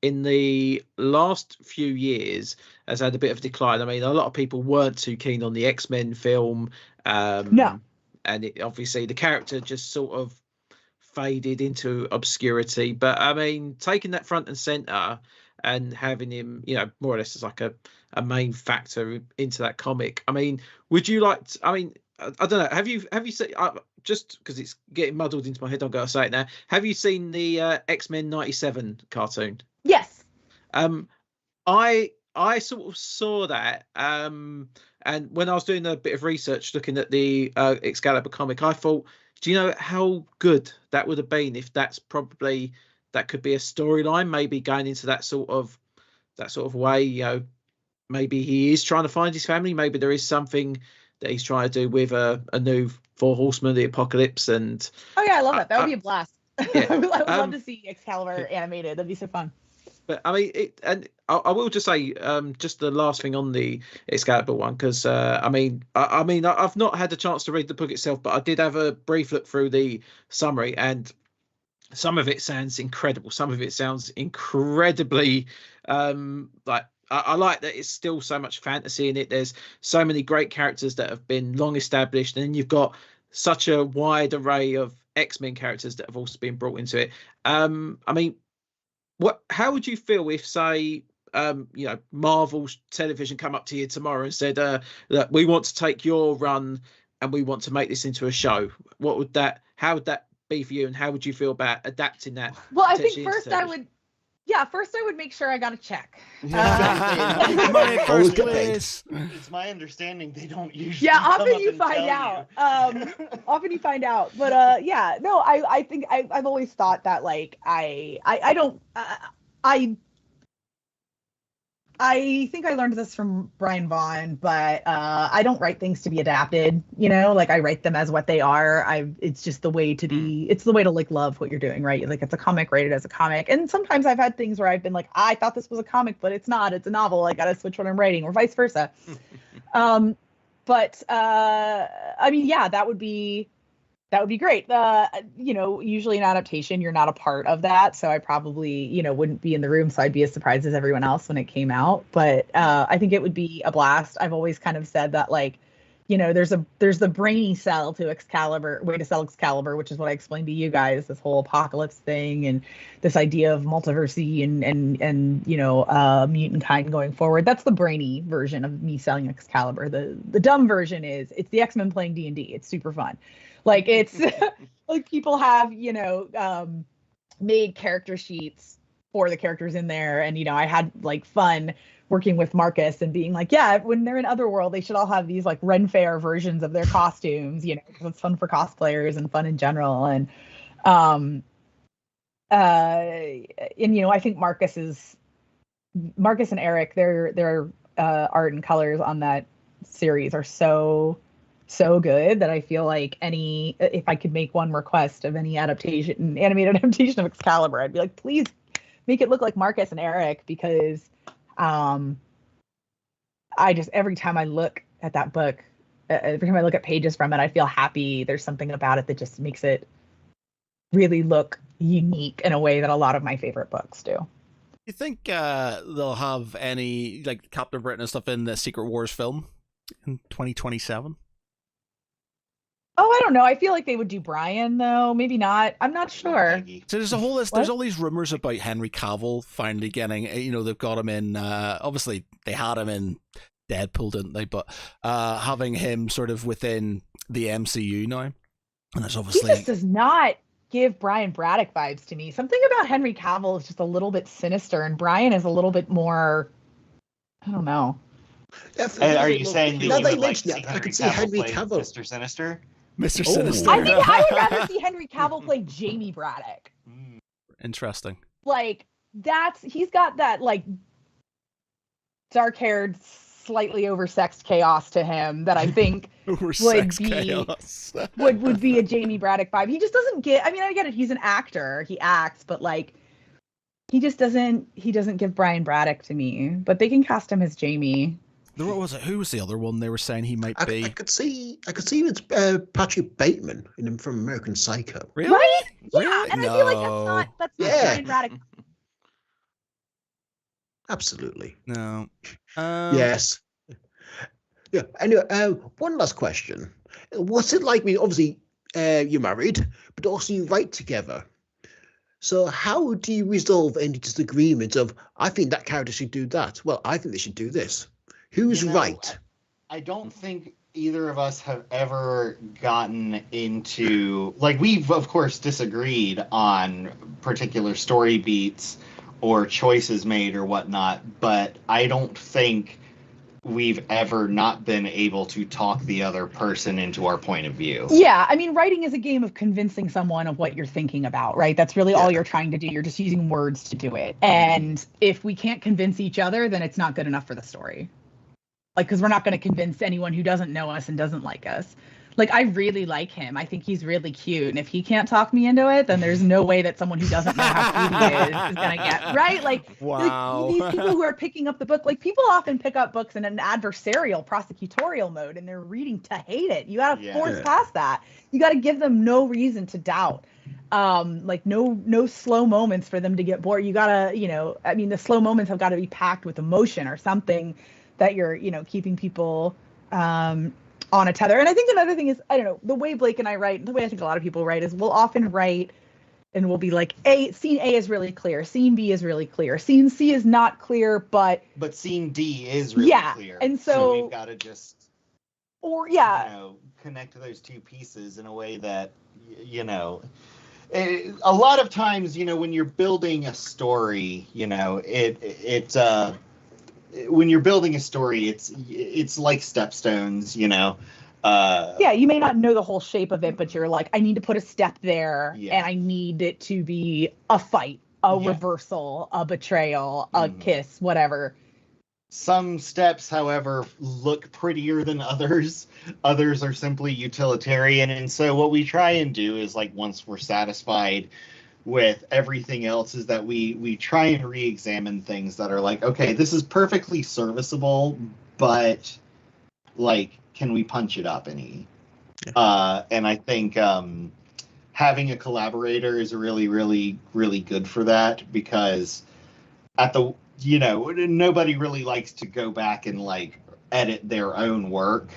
in the last few years has had a bit of a decline. I mean, a lot of people weren't too keen on the X-Men film. No. And obviously the character just sort of faded into obscurity. But I mean, taking that front and center and having him, more or less as like a main factor into that comic. I mean, would you like to, I mean, I don't know. Have you seen, just because it's getting muddled into my head, I'm going to say it now. Have you seen the X-Men 97 cartoon? Yes. I sort of saw that. And when I was doing a bit of research looking at the Excalibur comic, I thought, do you know how good that would have been if that could be a storyline, maybe going into that sort of way, maybe he is trying to find his family. Maybe there is something that he's trying to do with a new Four Horsemen, the Apocalypse, and oh yeah, I love that. That would be a blast. Yeah. I would love to see Excalibur animated. That'd be so fun. But I mean, I will just say, just the last thing on the Excalibur one, because I've not had a chance to read the book itself, but I did have a brief look through the summary, and some of it sounds incredible. Some of it sounds incredibly I like that it's still so much fantasy in it. There's so many great characters that have been long established, and then you've got such a wide array of X-Men characters that have also been brought into it. I mean, how would you feel if, say, Marvel Television come up to you tomorrow and said that we want to take your run and we want to make this into a show, how would that be for you, and how would you feel about adapting that? Well, I think first I would make sure I got a check. Money first, please. It's my understanding they don't usually. Yeah, often you find out. Often you find out. But I think I've always thought that like I think I learned this from Brian Vaughan, but I don't write things to be adapted, like I write them as what they are. It's just the way to be, it's the way to like love what you're doing, right? Like it's a comic, write it as a comic. And sometimes I've had things where I've been like, I thought this was a comic, but it's not, it's a novel. I got to switch what I'm writing, or vice versa. But I mean, yeah, that would be great. Usually in adaptation, you're not a part of that. So I probably, wouldn't be in the room. So I'd be as surprised as everyone else when it came out. But I think it would be a blast. I've always kind of said that, like, there's the brainy sell to Excalibur, way to sell Excalibur, which is what I explained to you guys, this whole apocalypse thing and this idea of multiversity and mutant kind going forward. That's the brainy version of me selling Excalibur. The dumb version is it's the X-Men playing D&D. It's super fun. Like it's like people have, made character sheets for the characters in there. And, I had like fun working with Marcus and being like, yeah, when they're in Otherworld, they should all have these like Ren Fair versions of their costumes, because it's fun for cosplayers and fun in general. And, I think Marcus and Eric, their art and colors on that series are so good that I feel like if I could make one request of any animated adaptation of Excalibur, I'd be like, please make it look like Marcus and Eric, because every time I look at that book, every time I look at pages from it, I feel happy. There's something about it that just makes it really look unique in a way that a lot of my favorite books do. You think they'll have any like Captain Britain and stuff in the Secret Wars film in 2027? Oh, I don't know. I feel like they would do Brian, though. Maybe not. I'm not sure. So there's a whole list. There's all these rumors about Henry Cavill finally getting. They've got him in. Obviously, they had him in Deadpool, didn't they? But having him sort of within the MCU now, and there's obviously he just does not give Brian Braddock vibes to me. Something about Henry Cavill is just a little bit sinister, and Brian is a little bit more. I don't know. Are you saying now they mentioned that I could see Henry Cavill, Mr. Sinister? Mr. Sinister. I think I would rather see Henry Cavill play Jamie Braddock. Interesting. Like he's got that like dark-haired, slightly oversexed chaos to him that I think would be a Jamie Braddock vibe. He just doesn't get. I mean, I get it. He's an actor. He acts, but like he just doesn't. He doesn't give Brian Braddock to me. But they can cast him as Jamie. What was it? Who was the other one they were saying he might be? I could see it's Patrick Bateman from American Psycho. Really? Right? Yeah, Really? and No. I feel like that's not Brian Braddock. Absolutely. No. Yes. Yeah. Anyway, one last question. What's it like? I mean, obviously, you're married, but also you write together. So how do you resolve any disagreements of, I think that character should do that? Well, I think they should do this. Who's right? I don't think either of us have ever gotten into, like, we've of course disagreed on particular story beats or choices made or whatnot, but I don't think we've ever not been able to talk the other person into our point of view. Yeah, I mean, writing is a game of convincing someone of what you're thinking about, right? That's really all you're trying to do. You're just using words to do it. And if we can't convince each other, then it's not good enough for the story. Like, because we're not going to convince anyone who doesn't know us and doesn't like us. Like, I really like him. I think he's really cute. And if he can't talk me into it, then there's no way that someone who doesn't know how cute he is going to get, right? Like, wow. These people who are picking up the book, like, people often pick up books in an adversarial, prosecutorial mode, and they're reading to hate it. You got to force past that. You got to give them no reason to doubt. Like, no slow moments for them to get bored. You got to, I mean, the slow moments have got to be packed with emotion or something that you're, keeping people on a tether. And I think another thing is, I don't know, the way Blake and I write, the way I think a lot of people write is we'll often write and we'll be like, scene A is really clear, scene B is really clear, scene C is not clear, but scene D is really clear. And so we've got to just connect those two pieces in a way that a lot of times, when you're building a story, when you're building a story, it's like stepstones, you may not know the whole shape of it, but you're like, I need to put a step there, and I need it to be a fight, a reversal, a betrayal, a kiss, whatever. Some steps, however, look prettier than others. Others are simply utilitarian. And so what we try and do is, like, once we're satisfied with everything else, is that we try and re-examine things that are like, okay, this is perfectly serviceable, but, like, can we punch it up any? And I think having a collaborator is really, really, really good for that, because nobody really likes to go back and, like, edit their own work.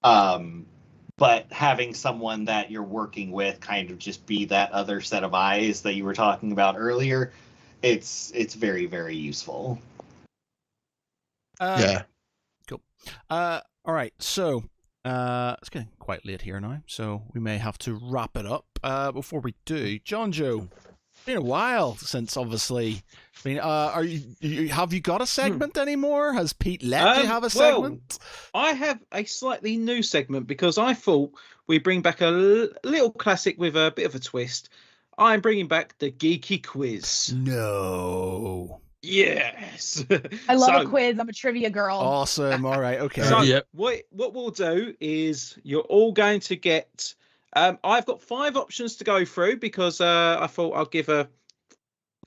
But having someone that you're working with kind of just be that other set of eyes that you were talking about earlier, it's very, very useful. Cool. All right, so it's getting quite late here now, so we may have to wrap it up. Before we do, JonJo, it's been a while since, obviously. I mean, have you got a segment anymore? Has Pete let you have a segment? Well, I have a slightly new segment because I thought we'd bring back a little classic with a bit of a twist. I'm bringing back the Geeky Quiz. No. Yes. I love a quiz. I'm a trivia girl. Awesome. All right. Okay. So what we'll do is you're all going to get... I've got 5 options to go through because I thought I'll give a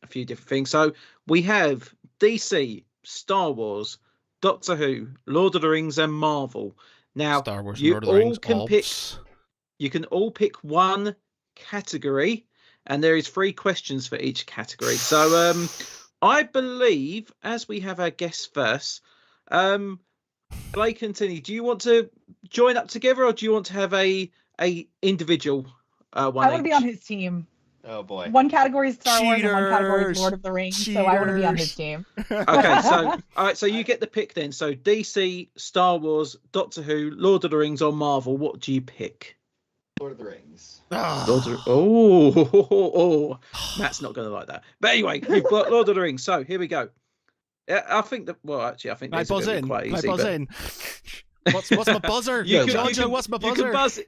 few different things. So we have DC, Star Wars, Doctor Who, Lord of the Rings, and Marvel. Now, Star Wars, you Lord of the all Rings, can pick. You can all pick one category, and there is 3 questions for each category. So, I believe, as we have our guests first, Blake and Tini, do you want to join up together, or do you want to have a individual one? I want to be on his team. Oh boy. One category is Star Wars and one category is Lord of the Rings. So I want to be on his team. Okay, so all right, so you get the pick then. So DC, Star Wars, Doctor Who, Lord of the Rings, or Marvel. What do you pick? Lord of the Rings. Matt's not going to like that. But anyway, we've got Lord of the Rings. So here we go. I think that. Well, actually, I think I buzz in. Quite easy. What's my buzzer? JonJo, what's my buzzer?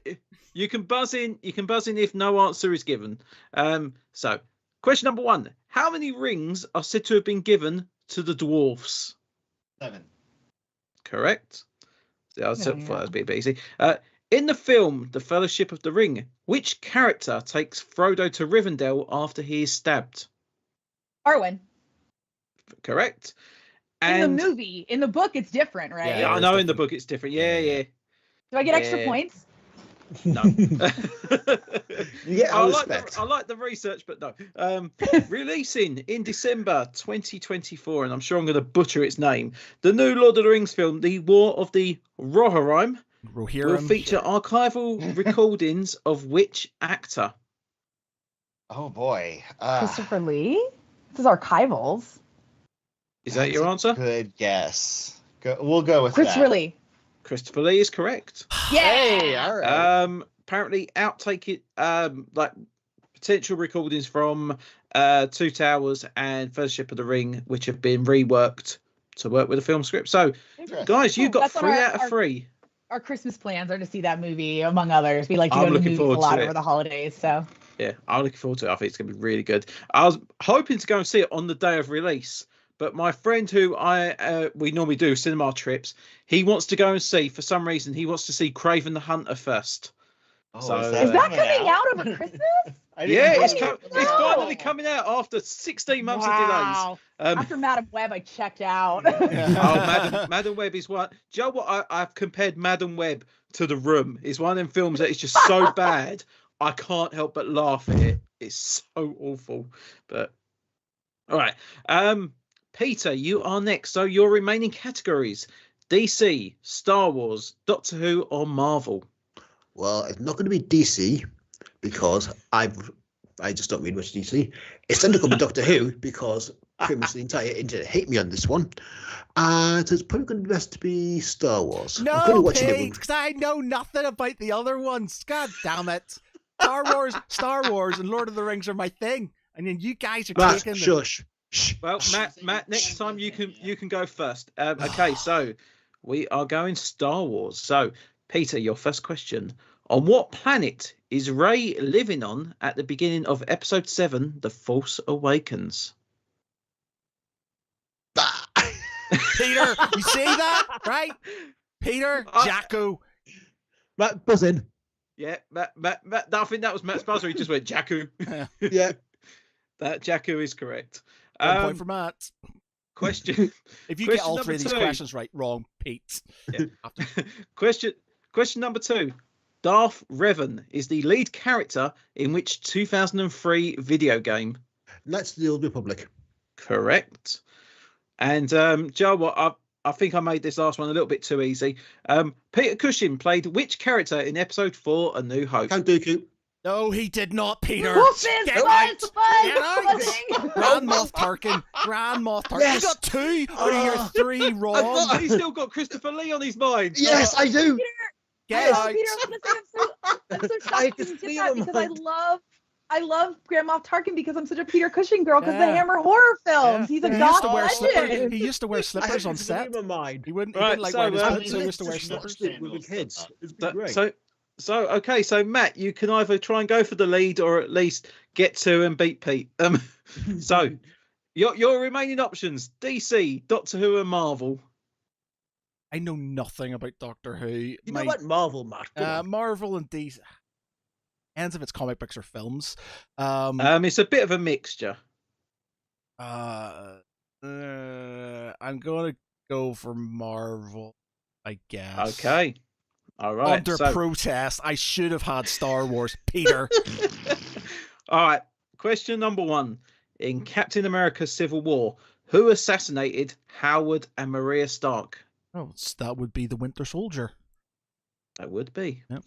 You can buzz in. You can buzz in if no answer is given. So, question number 1: how many rings are said to have been given to the dwarfs? 7. Correct. So I thought that was a bit easy. In the film The Fellowship of the Ring, which character takes Frodo to Rivendell after he is stabbed? Arwen. Correct. In the movie, in the book, it's different, right? Yeah, I know. In the book, it's different. Yeah. Do I get extra points? No. Yeah, I like the research, but no. Releasing in December 2024, and I'm sure I'm going to butcher its name, the new Lord of the Rings film, The War of the Rohirrim, will feature archival recordings of which actor? Oh boy. Christopher Lee? This is archivals. Is that your answer? Good guess. We'll go with Christopher Lee. Christopher Lee is correct. Yeah. Hey, all right. Apparently, like potential recordings from Two Towers and Fellowship of the Ring, which have been reworked to work with the film script. So, guys, you got 3 out of 3. Our Christmas plans are to see that movie, among others. We like to go to the movies a lot over the holidays. So yeah, I'm looking forward to it. I think it's going to be really good. I was hoping to go and see it on the day of release, but my friend who we normally do cinema trips, he wants to go and see, for some reason, he wants to see Kraven the Hunter first. So, is that coming out over Christmas? It's finally coming out after 16 months of delays. After Madam Web, I checked out. Madam Web is one. Do you know what? I've compared Madam Web to The Room. It's one of them films that is just so bad, I can't help but laugh at it. It's so awful. But all right. Peter, you are next. So your remaining categories: DC, Star Wars, Doctor Who, or Marvel. Well, it's not going to be DC because I've I just don't read much DC. It's time to come with Doctor Who because pretty much the entire internet hate me on this one. So it's probably going to be best to be Star Wars. I'm No, gonna watch it Pete, because I know nothing about the other ones. God damn it. Star Wars and Lord of the Rings are my thing. And then you guys are Matt, taking shush. Shh. Well, Matt, next time you can go first. Okay, so we are going Star Wars. So, Peter, your first question: on what planet is Rey living on at the beginning of Episode 7, The Force Awakens? Peter, you see that? Right? Peter, Jakku. Matt, buzz in. Yeah, Matt, I think that was Matt's buzzer. He just went Jakku. Yeah. That Jakku is correct. 1 point for Matt. Question. If you Question get all three of these number 2. questions right, wrong, Pete. Yeah. Question number 2. Darth Revan is the lead character in which 2003 video game? Knights of the Old Republic. Correct. And Joe, what I think I made this last one a little bit too easy. Peter Cushing played which character in Episode 4, A New Hope? Count Dooku. No, he did not, Peter. Get out! Grand Moff Tarkin. Yes. You got 2 out of your 3 wrong. He's still got Christopher Lee on his mind. Yes, I do. Get out. Peter, I'm so shocked that you did that because I love Grand Moff Tarkin because I'm such a Peter Cushing girl because the Hammer horror films. He's a goth legend. He used to wear slippers on set. He wouldn't like wearing his boots, so he used to wear slippers. With the kids. It's been great. So okay, so Matt, you can either try and go for the lead or at least get to and beat Pete. So your remaining options: DC, Doctor Who, and Marvel. I know nothing about Doctor Who. You know what? Marvel, Matt. Marvel and DC. Ends if it's comic books or films. It's a bit of a mixture. I'm gonna go for Marvel, I guess. Okay. All right. Under protest, I should have had Star Wars, Peter. All right. Question number 1. In Captain America: Civil War, who assassinated Howard and Maria Stark? Oh, that would be the Winter Soldier. That would be. Yep.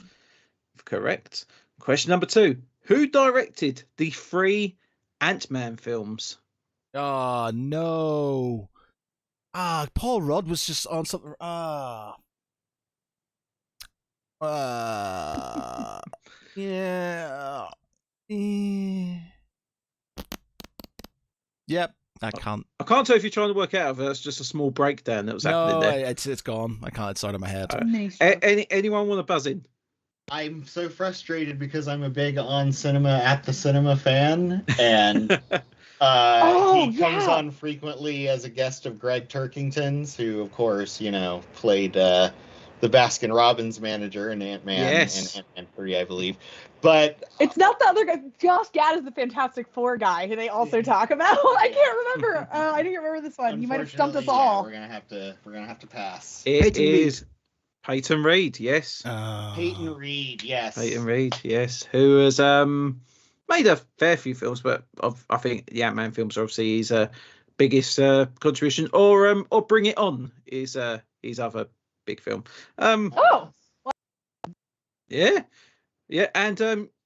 Correct. Question number 2. Who directed the 3 Ant-Man films? Oh, no. Paul Rudd was just on something. Yeah. Yep. I can't tell if you're trying to work out if it's just a small breakdown that was happening there. It's gone. I can't. It's out of my head. Anyone want to buzz in? I'm so frustrated because I'm a big on cinema at the cinema fan, and he comes on frequently as a guest of Greg Turkington's, who, of course, played the Baskin Robbins manager in Ant-Man and Ant-Man 3, I believe. But it's not the other guy. Josh Gad is the Fantastic Four guy who they also talk about. I can't remember. I didn't remember this one. You might have stumped us all. We're gonna have to pass. It is Peyton Reed, yes. Peyton Reed, yes. Peyton Reed, yes. Who has made a fair few films, but I think the Ant-Man films are obviously his biggest contribution. Or Bring It On is his other big film. Yeah, and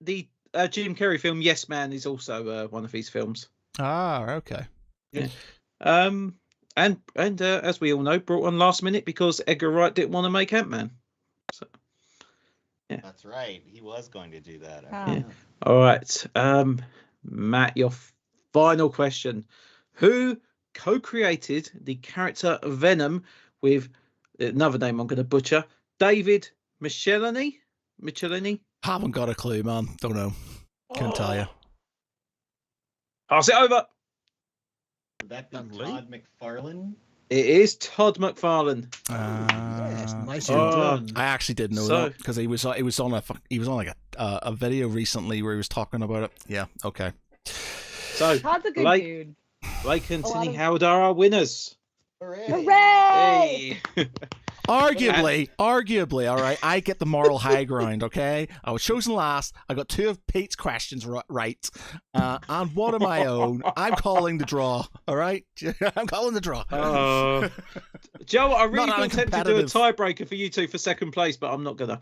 the Jim Carrey film Yes Man is also one of his films. Okay. Yeah. And as we all know, brought on last minute because Edgar Wright didn't want to make Ant-Man. So, yeah. That's right. He was going to do that. Yeah. All right. Matt, your final question. Who co-created the character Venom with another name I'm going to butcher, David Michelini? Haven't got a clue, man. Don't know. Couldn't tell you. Pass it over. Would that be Todd McFarlane? It is Todd McFarlane. Yes, nicely done. I actually did know that because he was on like a video recently where he was talking about it. Yeah. Okay. So Todd's a good dude. Blake and Tini Howard are our winners. Hooray! Hey. Arguably, all right. I get the moral high ground, okay? I was chosen last. I got 2 of Pete's questions right, and one of my own. I'm calling the draw, all right? I'm calling the draw. Joe, I really feel tempted to do a tiebreaker for you two for second place, but I'm not gonna.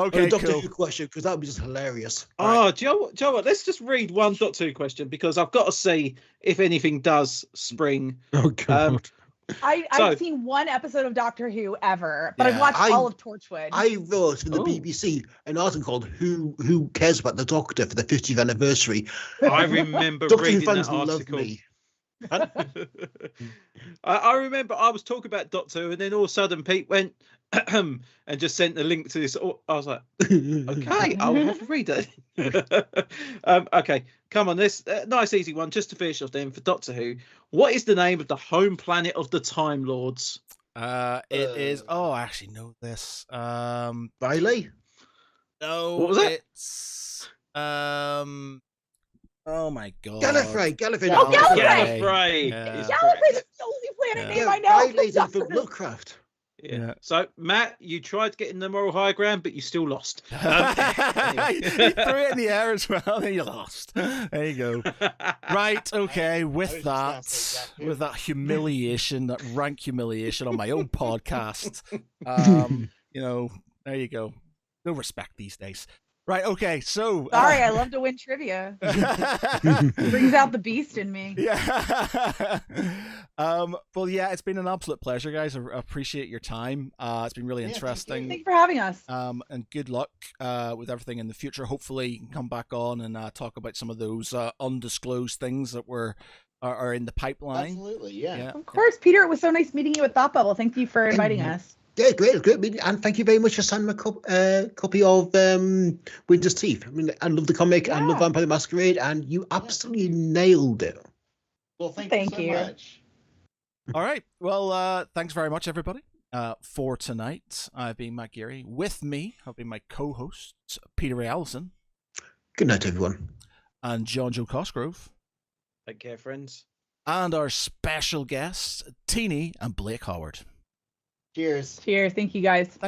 Okay, a Doctor cool. Who question, because that would be just hilarious. Oh, do you know what? Let's just read one Doctor Who question, because I've got to see if anything does spring. Oh, God. I've seen one episode of Doctor Who ever, but I've Yeah, watched all of Torchwood. I wrote for the Oh. BBC an article called "Who Cares About the Doctor" for the 50th anniversary. I remember Doctor Who reading fans that love article. me. I remember I was talking about Doctor Who, and then all of a sudden Pete went and just sent a link to this. I was like, okay, I'll have to read it. Okay, come on, this nice easy one just to finish off then for Doctor Who. What is the name of the home planet of the Time Lords? It is. Oh, I actually know this. Riley? No, What was it? It's Oh my god. Gallifrey. Gallifrey. Oh, Gallifrey! Gallifrey. Yeah. is Gallifrey's correct. the only planet Yeah. name I know. Riley's in from Lovecraft. Yeah. So Matt, you tried getting the moral high ground, but you still lost. You threw it in the air as well, and you lost. There you go. Right, okay, I was with just gonna that, say that too. with that humiliation, that rank humiliation on my own podcast, there you go. No respect these days. Right, okay, so Sorry, I love to win trivia. Brings out the beast in me. Yeah. Well, yeah, it's been an absolute pleasure, guys. I appreciate your time. It's been really Yeah, thank interesting. Thank you for having us. And good luck with everything in the future. Hopefully, you can come back on and talk about some of those undisclosed things that are in the pipeline. Absolutely, yeah. Of course, Peter, it was so nice meeting you at Thought Bubble. Thank you for inviting us. Yeah, great meeting, and thank you very much for signing my copy of Winter's Teeth. I mean, I love the comic, I love Vampire the Masquerade, and you absolutely nailed it. Well, thank Thank you you. so much. All right. Well, thanks very much, everybody, for tonight. I've been Matt Geary. With me have been my co-hosts, Peter Ray Allison Good night, everyone. and JonJo Cosgrove, Take care, friends. and our special guests, Tini and Blake Howard. Cheers. Cheers. Thank you, guys.